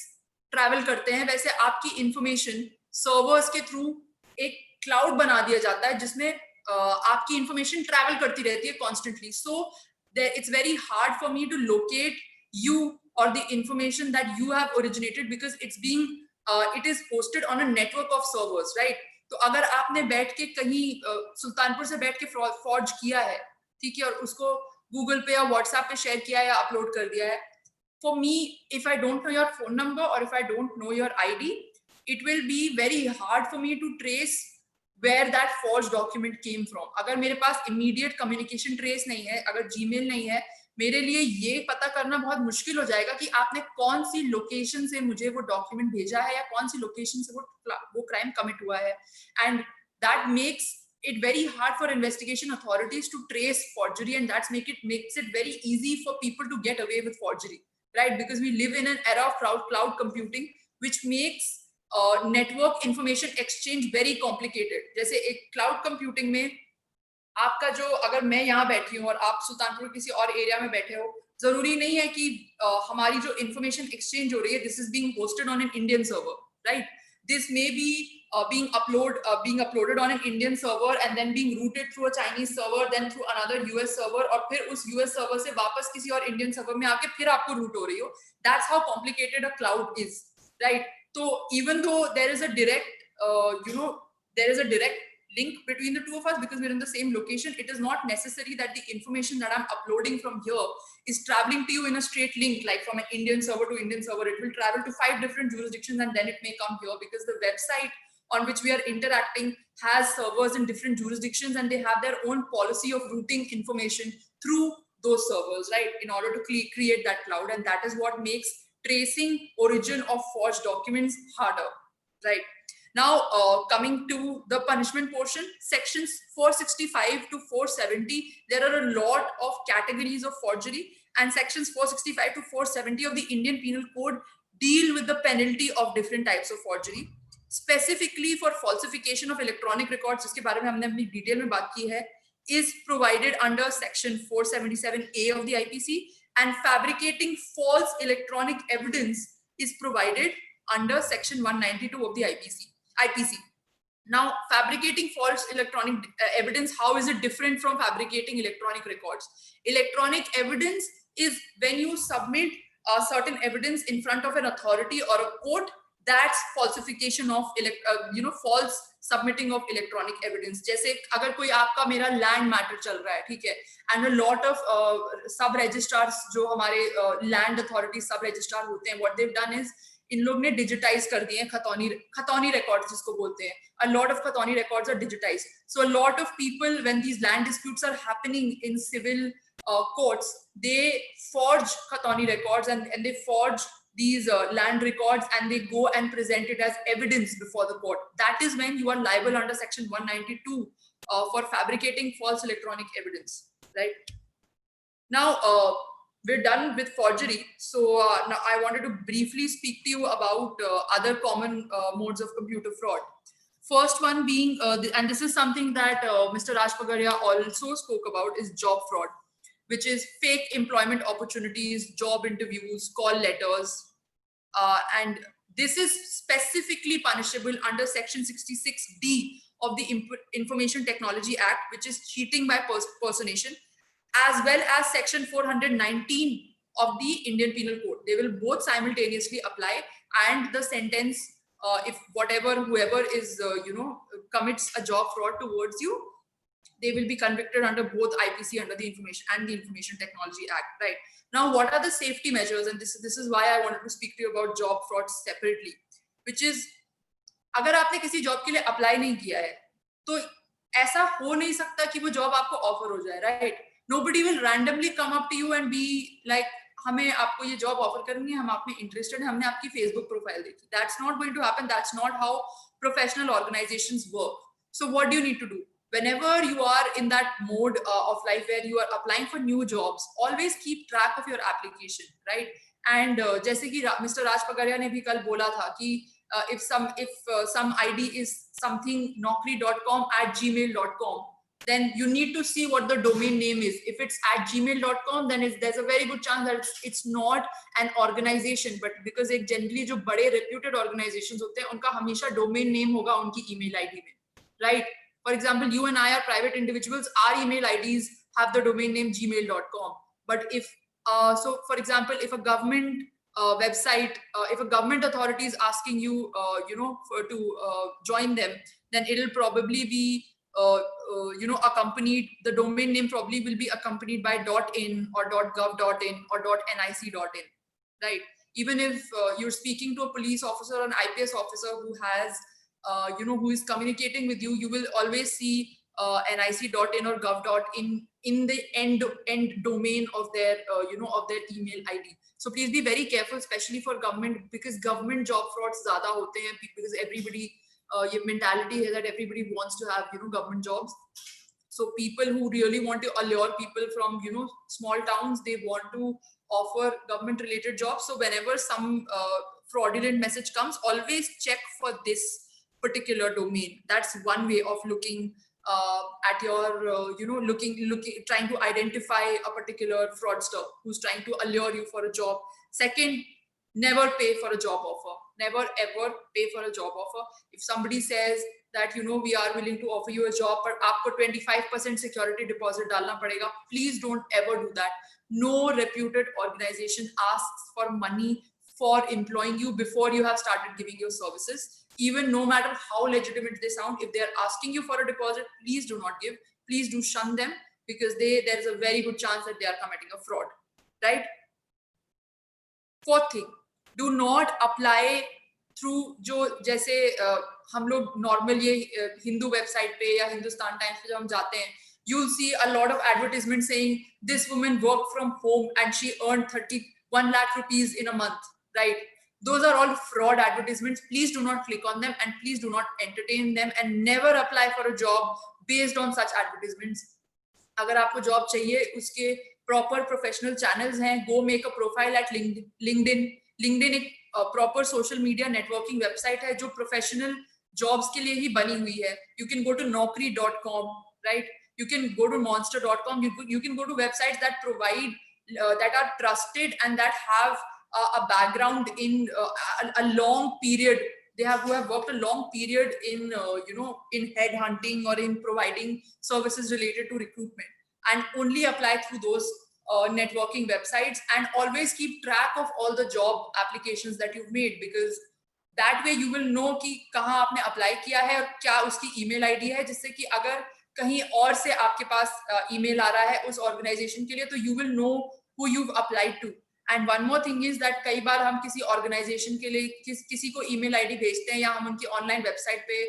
Speaker 2: travel करते हैं, वैसे आपकी information servers के through एक cloud बना दिया जाता है जिसमें आपकी information travel करती रहती है constantly. So it's very hard for me to locate you or the information that you have originated, because it is hosted on a network of servers, right? तो अगर आपने बैठ के कहीं सुल्तानपुर से बैठ के फॉर्ज किया है, ठीक है, और उसको गूगल पे या व्हाट्सएप पे शेयर किया है या अपलोड कर दिया है, for me, if I don't know your phone number or if I don't know your ID, it will be very hard for me to trace where that forged document came from. अगर मेरे पास immediate communication trace नहीं है, अगर Gmail नहीं है, मेरे लिए ये पता करना बहुत मुश्किल हो जाएगा कि आपने कौन सी लोकेशन से मुझे वो डॉक्यूमेंट भेजा है या कौन सी लोकेशन से वो क्राइम कमिट हुआ है. And that makes it very hard for investigation authorities to trace forgery, and makes it very easy for people to get away with forgery, right? Because we live in an era of cloud computing, which makes network information exchange very complicated. जैसे एक cloud computing में आपका जो, अगर मैं यहाँ बैठी हूँ और आप सुल्तानपुर किसी और एरिया में बैठे हो, जरूरी नहीं है कि हमारी जो इंफॉर्मेशन एक्सचेंज हो रही है, this is being hosted on an Indian server, right? This may be being uploaded on an Indian server and then being routed through a Chinese server, then through another US server, और फिर उस US server से वापस किसी और Indian server में आके फिर आपको route हो रही हो. That's how complicated a cloud is, right? So even though there is a direct link between the two of us because we're in the same location, it is not necessary that the information that I'm uploading from here is traveling to you in a straight link, like from an Indian server to Indian server. It will travel to 5 different jurisdictions and then it may come here, because the website on which we are interacting has servers in different jurisdictions and they have their own policy of routing information through those servers, right, in order to create that cloud. And that is what makes tracing origin of forged documents harder, right? Now, coming to the punishment portion, sections 465 to 470, there are a lot of categories of forgery, and sections 465 to 470 of the Indian Penal Code deal with the penalty of different types of forgery. Specifically for falsification of electronic records, जिसके बारे में हमने अपनी detail में बात की है, is provided under section 477A of the IPC, and fabricating false electronic evidence is provided under section 192 of the IPC. Now, fabricating false electronic evidence, how is it different from fabricating electronic records? Electronic evidence is when you submit certain evidence in front of an authority or a court. That's falsification of false submitting of electronic evidence. जैसे अगर कोई आपका मेरा land matter चल रहा है, ठीक है, एंड अ लॉट ऑफ सब रजिस्ट्रार्स जो हमारे लैंड अथॉरिटी सब रजिस्ट्रार होते हैं, what they have done is in लोग ने डिजिटाइज कर दिए खतौनी रिकॉर्ड्स जिसको बोलते हैं. A lot of khatauni records are digitize. So a lot of people when these land disputes are happening in civil courts, they forge Khatani records and they forge these land records, and they go and present it as evidence before the court. That is when you are liable under section 192 for fabricating false electronic evidence, right? Now, we're done with forgery. So now I wanted to briefly speak to you about other common modes of computer fraud. First one being, and this is something that Mr. Raj Pagaria also spoke about, is job fraud, which is fake employment opportunities, job interviews, call letters. And this is specifically punishable under section 66D of the Information Technology Act, which is cheating by personation, as well as section 419 of the Indian Penal Code. They will both simultaneously apply, and the sentence, if whoever is, commits a job fraud towards you, they will be convicted under both IPC, under the Information Technology Act, right? Now, what are the safety measures? And this is why I wanted to speak to you about job fraud separately, which is, अगर आपने किसी job के लिए apply नहीं किया है, तो ऐसा हो नहीं सकता कि वो जॉब आपको ऑफर हो जाए, right? Nobody will randomly come up to you and be like, हमें आपको ये जॉब ऑफर करनी है, हम आप में इंटरेस्टेड हैं, हमने आपकी फेसबुक प्रोफाइल देखी. That's not going to happen. That's not how professional organizations work. So what do you need to do? Whenever you are in that mode of life where you are applying for new jobs, always keep track of your application, right? And जैसे कि Mr. Raj Pagaria ने भी कल बोला था कि if some ID is something naukri.com@gmail.com, then you need to see what the domain name is. If it's @gmail.com, then there's a very good chance that it's not an organization, but because एक generally जो बड़े reputed organizations होते हैं, उनका हमेशा domain name होगा उनकी email ID में, right? For example, you and I are private individuals. Our email IDs have the domain name gmail.com. But if, so for example, if a government website, if a government authority is asking you, to join them, then it'll probably be, accompanied, the domain name probably will be accompanied by .in or .gov.in or .nic.in, right? Even if you're speaking to a police officer or an IPS officer who has, who is communicating with you, you will always see nic.in or gov.in in the end domain of their, of their email ID. So please be very careful, especially for government, because government job frauds zyada hote hain, because everybody, your mentality is that everybody wants to have, government jobs. So people who really want to allure people from, small towns, they want to offer government related jobs. So whenever some fraudulent message comes, always check for this particular domain. That's one way of looking at your, trying to identify a particular fraudster who's trying to allure you for a job. Second, never pay for a job offer. Never ever pay for a job offer. If somebody says that, we are willing to offer you a job, but aapko 25% security deposit dalna padega, please don't ever do that. No reputed organization asks for money for employing you before you have started giving your services. Even no matter how legitimate they sound, if they are asking you for a deposit, please do not give. Please do shun them, because there is a very good chance that they are committing a fraud, right? Fourth thing, do not apply through जो जैसे हम लोग normal ये Hindu website पे या Hindustan times पे जब हम जाते हैं, you'll see a lot of advertisements saying this woman worked from home and she earned 31 lakh rupees in a month, right? Those are all fraud advertisements. Please do not click on them and please do not entertain them and never apply for a job based on such advertisements. अगर आपको job चाहिए उसके proper professional channels हैं, go make a profile at LinkedIn. LinkedIn एक proper social media networking website है जो professional jobs के लिए ही बनी हुई है. You can go to naukri.com, right? You can go to monster.com. You can go to websites that provide that are trusted and that have a background in a long period. They have who have worked a long period in in headhunting or in providing services related to recruitment, and only apply through those networking websites, and always keep track of all the job applications that you've made, because that way you will know कि कहाँ आपने apply किया है और क्या उसकी email ID है, जिससे कि अगर कहीं और से आपके पास ईमेल आ रहा है उस ऑर्गेनाइजेशन के लिए तो you will know who you applied to. And one more thing is that कई बार हम किसी ऑर्गेनाइजेशन के लिए किसी को ईमेल आईडी भेजते हैं या हम उनकी ऑनलाइन वेबसाइट पे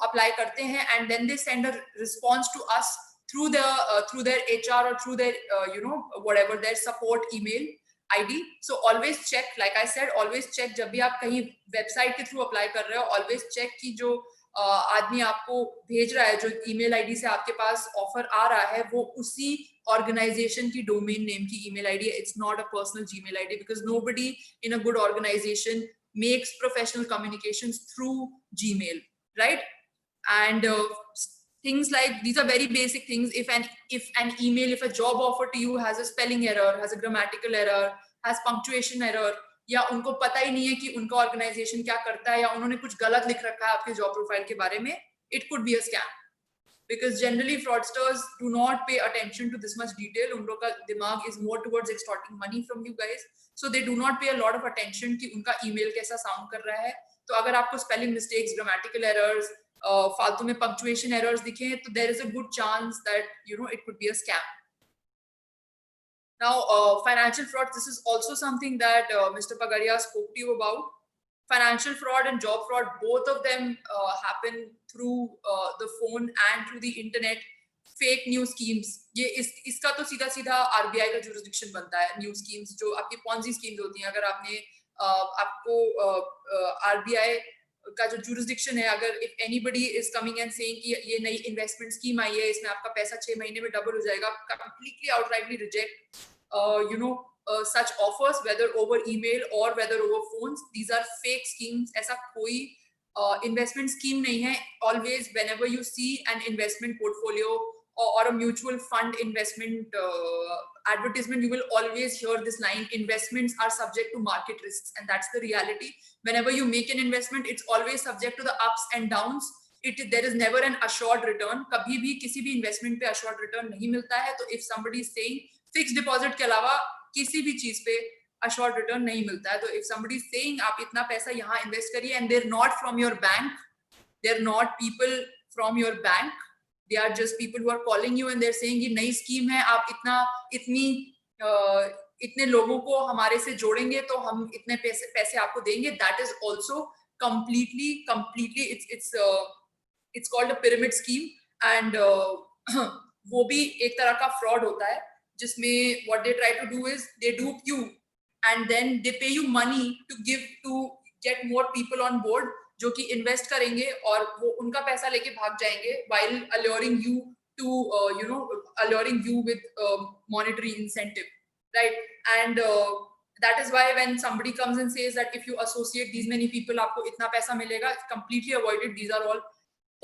Speaker 2: अप्लाई करते हैं, and then they send a response to us through their HR or through their whatever their support email ID. So always check, like I said, always check जब भी आप कहीं वेबसाइट के through apply कर रहे हो, always check कि जो आदमी आपको भेज रहा है, जो ईमेल आईडी से आपके पास ऑफर आ रहा है, वो उसी ऑर्गेनाइजेशन की डोमेन नेम की ईमेल आईडी है. It's not a personal Gmail ID, because nobody in a good organization makes professional communications through Gmail, right? And things like these are very basic things. If an email, if a job offer to you has a spelling error, has a grammatical error, has punctuation error, या उनको पता ही नहीं है कि उनका organisation क्या करता है, या उन्होंने कुछ गलत लिख रखा है आपके जॉब प्रोफाइल के बारे में, it could be a scam. Because generally fraudsters do not pay attention to this much detail. उन लोग का दिमाग is more towards extorting money from you guys, so they do not pay a lot of attention कि उनका email कैसा sound कर रहा है. तो अगर आपको spelling mistakes, grammatical errors, फालतू में punctuation errors दिखे, तो there is a good chance that it could be a scam. Now, financial fraud, this is also something that Mr. Pagaria spoke to you about. Financial fraud and job fraud, both of them happen through the phone and through the internet. Fake news schemes, ये इसका तो सीधा सीधा RBI का jurisdiction बनता है. News schemes जो आपकी पॉन्जी स्कीम्स होती हैं, अगर आपने आपको आरबीआई का जो जुरिस्डिक्शन है, अगर if anybody is coming and saying कि ये नई इन्वेस्टमेंट स्कीम आई है, इसमें आपका पैसा 6 महीने में डबल हो जाएगा, completely outrightly reject such offers, whether over email or whether over phones. These are fake schemes. ऐसा कोई investment scheme नहीं है. Always, whenever you see an investment portfolio or a mutual fund investment advertisement, you will always hear this line: investments are subject to market risks. And that's the reality. Whenever you make an investment, it's always subject to the ups and downs. There is never an assured return. कभी भी किसी भी investment पे assured return नहीं मिलता है. तो if somebody is saying fixed deposit के अलावा किसी भी चीज पे assured return नहीं मिलता है, तो if somebody is saying आप इतना पैसा यहाँ invest करिए, and they're not from your bank, they're not people from your bank, they are just people who are calling you and they're saying ये नई स्कीम है, आप इतने लोगों को हमारे से जोड़ेंगे तो हम इतने पैसे आपको देंगे. That is also completely it's called a pyramid scheme. And वो भी एक तरह का fraud होता है, जिसमें what they try to do is they dupe you and then they pay you money to get more people on board, जो कि इन्वेस्ट करेंगे और वो उनका पैसा लेके भाग जाएंगे, while alluring you with monetary incentive, right? And that is why when somebody comes and says that if you associate these many people आपको इतना पैसा मिलेगा, completely avoid it. These are all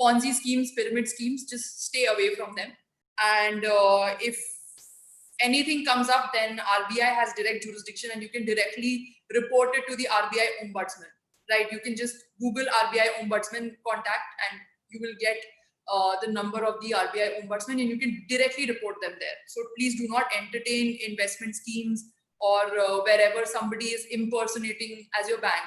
Speaker 2: Ponzi schemes, pyramid schemes. Just stay away from them. And if anything comes up, then RBI has direct jurisdiction and you can directly report it to the RBI ombudsman. Right, you can just Google RBI ombudsman contact and you will get the number of the RBI ombudsman and you can directly report them there. So please do not entertain investment schemes or wherever somebody is impersonating as your bank.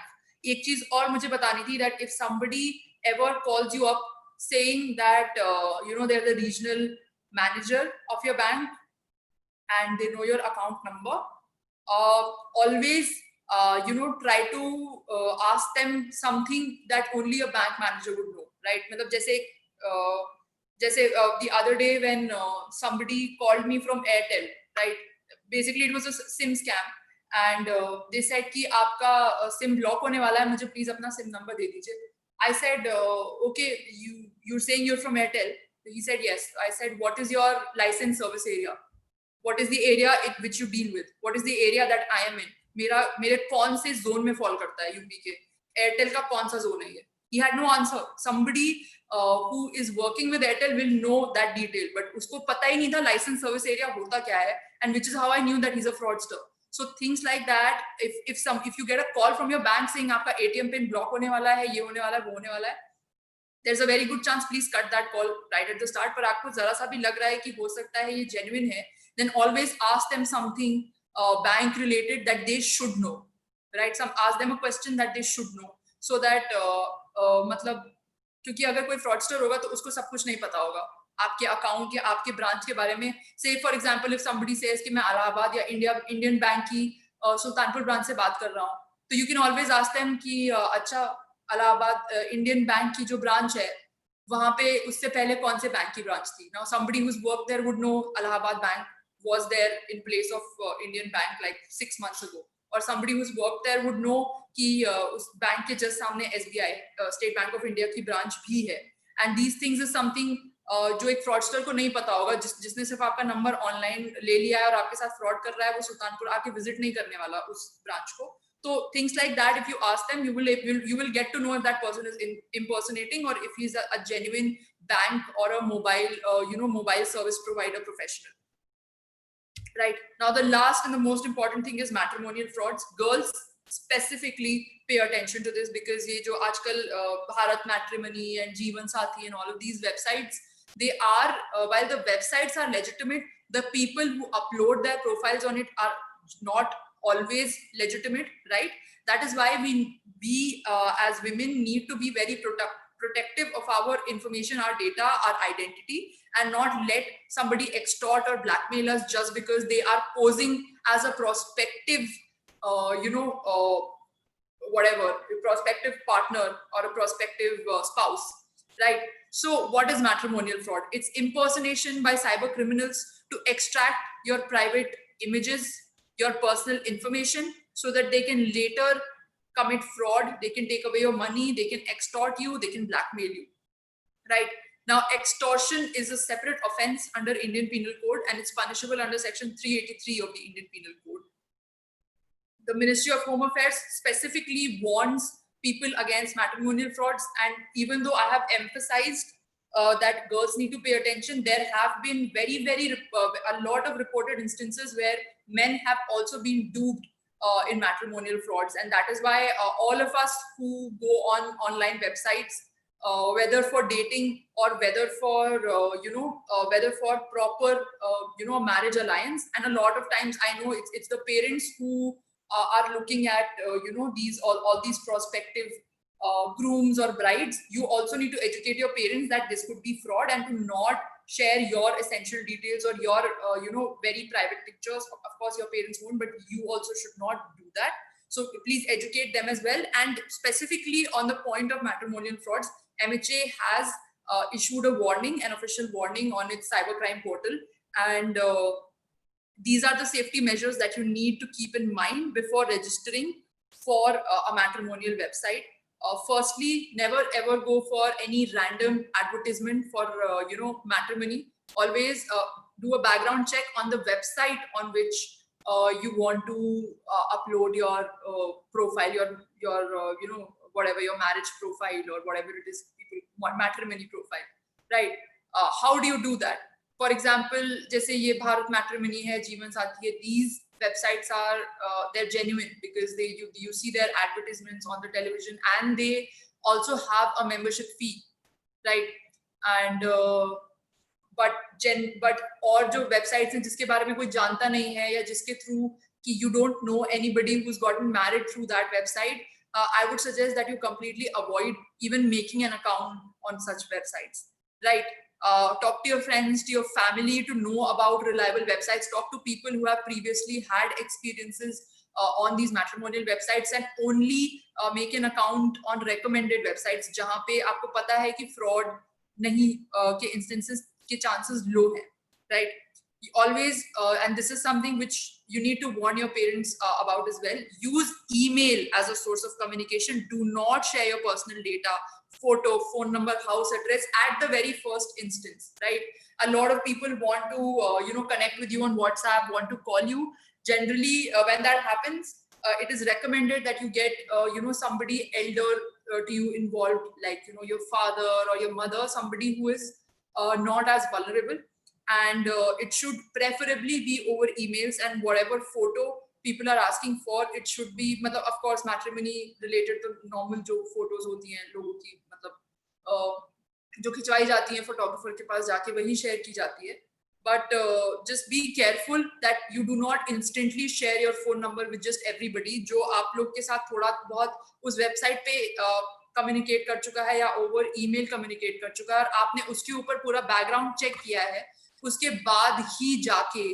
Speaker 2: एक चीज और मुझे बतानी थी, that if somebody ever calls you up saying that they're the regional manager of your bank and they know your account number, always try to ask them something that only a bank manager would know, right? मतलब जैसे the other day when somebody called me from Airtel, right? Basically it was a SIM scam, and they said कि आपका SIM block होने वाला है, मुझे please अपना SIM number दे दीजिए. I said, okay, you're saying you're from Airtel? He said yes. I said, what is your license service area? What is the area which you deal with? What is the area that I am in? मेरे कौन से zone में fall करता है UP के? Airtel का कौन सा zone है ये? He had no answer. Somebody who is working with Airtel will know that detail, but उसको पता ही नहीं था license service area होता क्या है, and which is how I knew that he's a fraudster. So things like that, if you get a call from your bank saying आपका ATM pin block होने वाला है, ये होने वाला है, वो होने वाला है, there's a very good chance please cut that call right at the start. पर आपको जरा सा भी लग रहा है कि हो सकता है ये genuine है, then always ask them something bank related that they should know, right? Ask them a question that they should know, so that मतलब क्योंकि अगर कोई fraudster होगा तो उसको सब कुछ नहीं पता होगा आपके अकाउंट या आपके ब्रांच के बारे में. Say for example, if somebody says कि मैं इलाहाबाद या इंडियन बैंक की सुल्तानपुर ब्रांच से बात कर रहा हूँ, तो you can always ask them कि अच्छा इलाहाबाद इंडियन बैंक की जो ब्रांच है वहां पे उससे पहले कौन से बैंक की ब्रांच थी. Now somebody who's worked there would know Allahabad Bank was there in place of Indian Bank like 6 months ago, or somebody who's worked there would know कि उस बैंक के जस्ट सामने SBI state bank of India की branch भी है. And these things is something जो एक fraudster को नहीं पता होगा, जिसने सिर्फ आपका नंबर ऑनलाइन ले लिया है और आपके साथ फ्रॉड कर रहा है, वो सुल्तानपुर आके विजिट नहीं करने वाला उस ब्रांच को. So things like that, if you ask them, you will get to know if that person is impersonating or if he's a genuine bank or a mobile service provider professional. Right now, the last and the most important thing is matrimonial frauds. Girls specifically pay attention to this because ये जो आजकल Bharat Matrimony and Jeevan Sathi and all of these websites, they are while the websites are legitimate, the people who upload their profiles on it are not always legitimate, right? That is why we as women need to be very protective of our information, our data, our identity, and not let somebody extort or blackmail us just because they are posing as a prospective whatever, a prospective partner or a prospective spouse, right? So what is matrimonial fraud? It's impersonation by cyber criminals to extract your private images, your personal information, so that they can later commit fraud. They can take away your money, they can extort you, they can blackmail you, right? Now, extortion is a separate offense under Indian Penal Code, and it's punishable under section 383 of the Indian Penal Code. The Ministry of Home Affairs specifically warns people against matrimonial frauds, and even though I have emphasized that girls need to pay attention, there have been a lot of reported instances where men have also been duped in matrimonial frauds, and that is why all of us who go on online websites, whether for dating or whether for proper marriage alliance, and a lot of times I know it's the parents who are looking at these all these prospective grooms or brides. You also need to educate your parents that this could be fraud, and to not share your essential details or your very private pictures. Of course your parents won't, but you also should not do that. So please educate them as well. And specifically on the point of matrimonial frauds, MHA has issued a warning, an official warning on its cybercrime portal, and these are the safety measures that you need to keep in mind before registering for a matrimonial website. Firstly, never ever go for any random advertisement for matrimony. Always do a background check on the website on which you want to upload your profile, your whatever, your marriage profile or whatever it is, matrimony profile, right? How do you do that? For example, जैसे ये Bharat matrimony है, जीवन साथी है, these websites are they're genuine because you see their advertisements on the television, and they also have a membership fee, right? And but और जो websites हैं जिसके बारे में कोई जानता नहीं है, या जिसके through कि you don't know anybody who's gotten married through that website, I would suggest that you completely avoid even making an account on such websites, right? Talk to your friends, to your family to know about reliable websites. Talk to people who have previously had experiences on these matrimonial websites, and only make an account on recommended websites जहाँ पे आपको पता है कि fraud नहीं के instances के chances low हैं, right? always, and this is something which you need to warn your parents about as well, use email as a source of communication. Do not share your personal data, photo, phone number, house address at the very first instance, right? A lot of people want to connect with you on WhatsApp, want to call you. Generally, when that happens, it is recommended that you get somebody elder to you involved, like your father or your mother, somebody who is not as vulnerable. And it should preferably be over emails, and whatever photo people are asking for, it should be, मतलब of course matrimony related to normal जो photos होती हैं लोगों की, मतलब जो खिंचवाई जाती हैं फोटोग्राफर के पास जाके वही शेयर की जाती है. But just be careful that you do not instantly share your phone number with just everybody जो आप लोग के साथ थोड़ा बहुत उस वेबसाइट पे कम्युनिकेट कर चुका है या ओवर ईमेल कम्युनिकेट कर चुका है और आपने उसके ऊपर पूरा बैकग्राउंड चेक किया है, उसके बाद ही जाके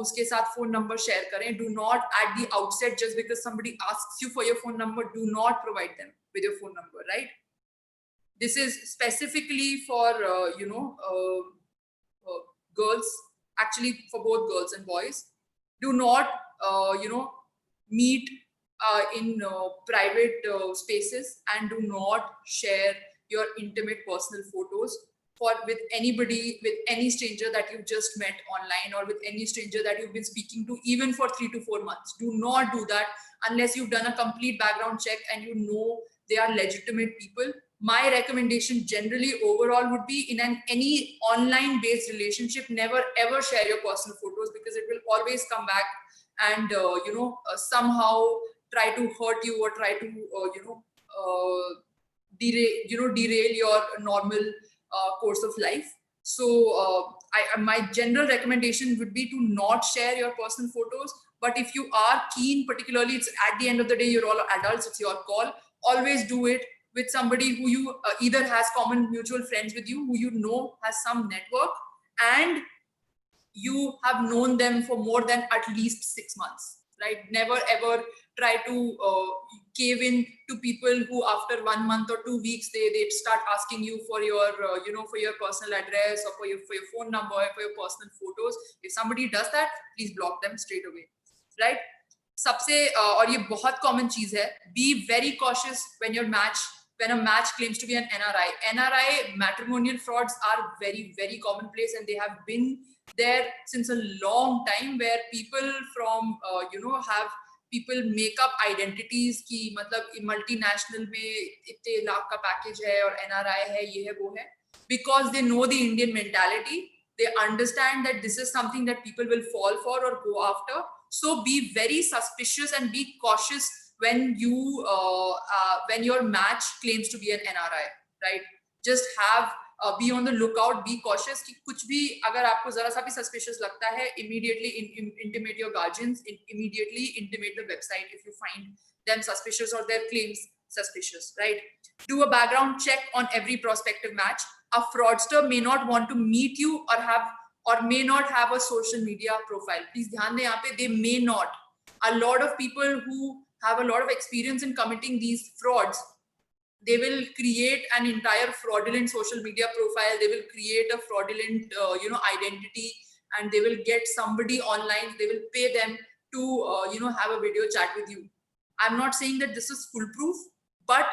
Speaker 2: उसके साथ फोन नंबर शेयर करें. Do not at the outset just because somebody asks you for your phone number, do not provide them with your phone number, right? This is specifically for girls, actually for both girls and boys. Do not meet in private spaces, and do not share your intimate personal photos with anybody, with any stranger that you've just met online, or with any stranger that you've been speaking to even for 3 to 4 months. Do not do that unless you've done a complete background check and you know they are legitimate people. My recommendation generally overall would be, in any online based relationship, never ever share your personal photos, because it will always come back and somehow try to hurt you, or try to derail your normal course of life. So my general recommendation would be to not share your personal photos. But if you are keen, particularly, it's at the end of the day, you're all adults, it's your call. Always do it with somebody who you either has common mutual friends with you, who you know has some network, and you have known them for more than at least 6 months, right? Never ever try to cave in to people who after 1 month or 2 weeks they start asking you for your for your personal address, or for your phone number, or for your personal photos. If somebody does that, please block them straight away, right? सबसे और ये बहुत common चीज है, be very cautious when a match claims to be an NRI. NRI matrimonial frauds are very, very commonplace, and they have been there since a long time, where people from have people make up identities की मतलब multinational में इतने लाख का package है और NRI है, ये है वो है, because they know the Indian mentality. They understand that this is something that people will fall for or go after. So be very suspicious and be cautious when your match claims to be an NRI, right? Just be on the lookout, be cautious कि कुछ भी अगर आपको जरा सा भी suspicious लगता है, immediately intimate your guardians, immediately intimate the website if you find them suspicious or their claims suspicious, right? Do a background check on every prospective match. A fraudster may not want to meet you or may not have a social media profile. Please ध्यान दें यहाँ पे, they may not. A lot of people who have a lot of experience in committing these frauds, they will create an entire fraudulent social media profile. They will create a fraudulent identity, and they will get somebody online. They will pay them to have a video chat with you. I'm not saying that this is foolproof, but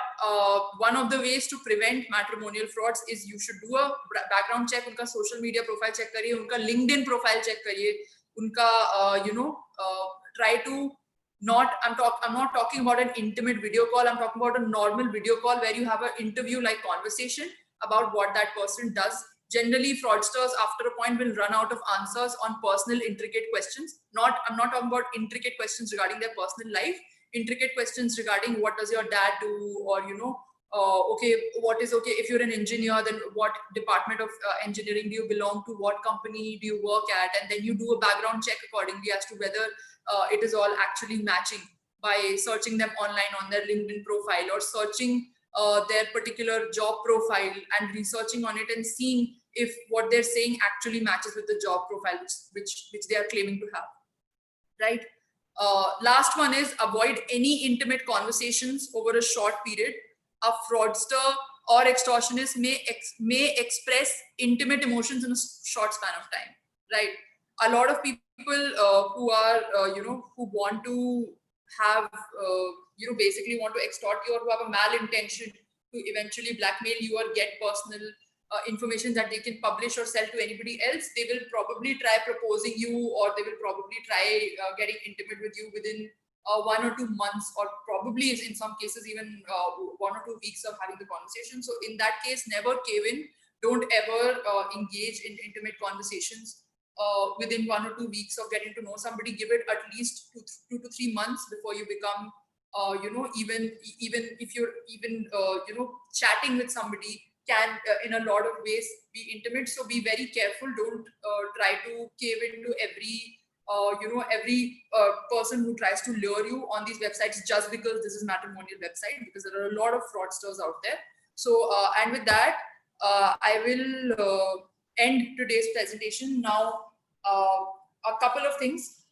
Speaker 2: one of the ways to prevent matrimonial frauds is you should do a background check. Unka social media profile check kariye, unka LinkedIn profile check kariye, unka try to I'm not talking about an intimate video call. I'm talking about a normal video call where you have an interview-like conversation about what that person does. Generally, fraudsters after a point will run out of answers on personal, intricate questions. I'm not talking about intricate questions regarding their personal life. Intricate questions regarding what does your dad do, or if you're an engineer, then what department of engineering do you belong to, what company do you work at, and then you do a background check accordingly as to whether it is all actually matching by searching them online on their LinkedIn profile, or searching their particular job profile and researching on it and seeing if what they're saying actually matches with the job profile which they are claiming to have, right? Last one is avoid any intimate conversations over a short period. A fraudster or extortionist may express intimate emotions in a short span of time. right? A lot of people who are who want to have basically want to extort you or who have a malintention to eventually blackmail you or get personal information that they can publish or sell to anybody else, they will probably try proposing you, or they will probably try getting intimate with you within 1 or 2 months, or probably in some cases even 1 or 2 weeks of having the conversation. So in that case, never cave in. Don't ever engage in intimate conversations within 1 or 2 weeks of getting to know somebody. Give it at least 2 to 3 months before you become even if you're even chatting with somebody can in a lot of ways be intimate. So be very careful. Don't try to cave into every person who tries to lure you on these websites just because this is matrimonial website, because there are a lot of fraudsters out there. So and with that, I will end today's presentation now. A couple of things.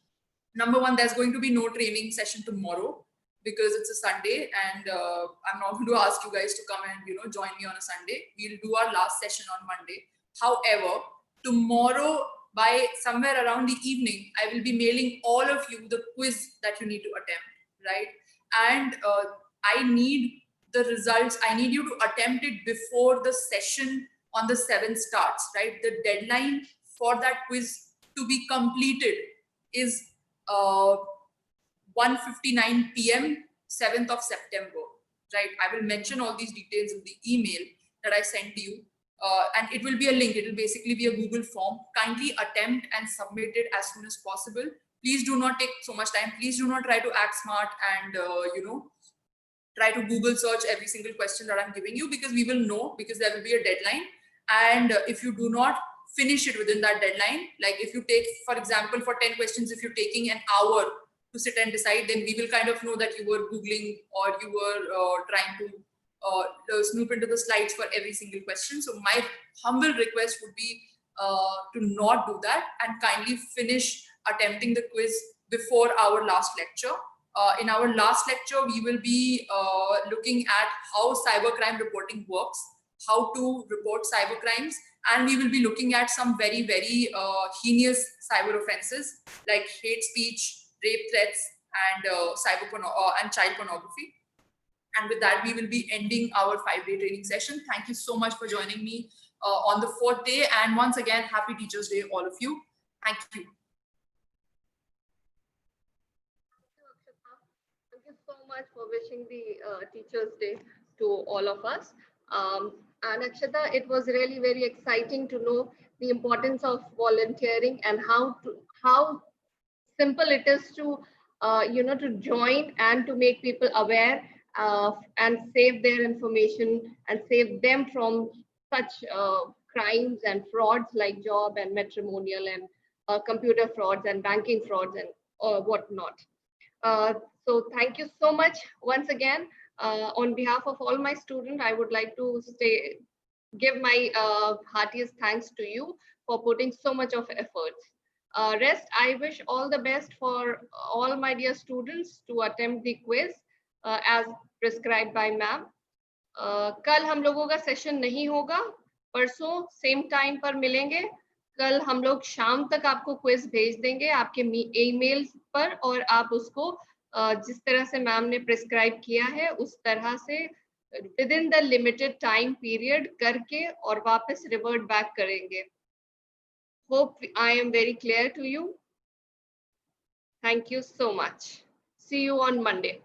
Speaker 2: Number one, there's going to be no training session tomorrow because it's a Sunday, and I'm not going to ask you guys to come and join me on a Sunday. We'll do our last session on Monday. However, tomorrow by somewhere around the evening, I will be mailing all of you the quiz that you need to attempt, right? And I need the results. I need you to attempt it before the session on the 7th starts, right? The deadline for that quiz to be completed is 1:59 p.m. 7th of September, right? I will mention all these details in the email that I sent to you. And it will be a link. It will basically be a Google form. Kindly attempt and submit it as soon as possible. Please do not take so much time. Please do not try to act smart and, try to Google search every single question that I'm giving you, because we will know, because there will be a deadline. And if you do not finish it within that deadline, like if you take, for example, for 10 questions, if you're taking an hour to sit and decide, then we will kind of know that you were Googling or you were trying to snoop into the slides for every single question. So my humble request would be to not do that and kindly finish attempting the quiz before our last lecture. In our last lecture, we will be looking at how cybercrime reporting works, how to report cybercrimes, and we will be looking at some very, very heinous cyber offenses like hate speech, rape threats, and and child pornography. And with that, we will be ending our 5-day training session. Thank you so much for joining me on the 4th day. And once again, happy Teachers' Day, all of you. Thank you.
Speaker 1: Thank you so much for wishing the Teachers' Day to all of us. And Akshata, it was really very exciting to know the importance of volunteering and how simple it is to to join and to make people aware and save their information and save them from such crimes and frauds like job and matrimonial and computer frauds and banking frauds and whatnot. uh, so thank you so much once again. On behalf of all my students, I would like to give my heartiest thanks to you for putting so much of efforts. Rest, I wish all the best for all my dear students to attempt the quiz as prescribed by ma'am. कल हम लोगों का session नहीं होगा, परसों same time पर मिलेंगे. कल हम लोग शाम तक आपको क्विज भेज देंगे आपके ईमेल पर, और आप उसको जिस तरह से मैम ने प्रिस्क्राइब किया है उस तरह से within the limited time period करके और वापस revert back करेंगे. Hope I am very clear to you. Thank you so much. See you on Monday.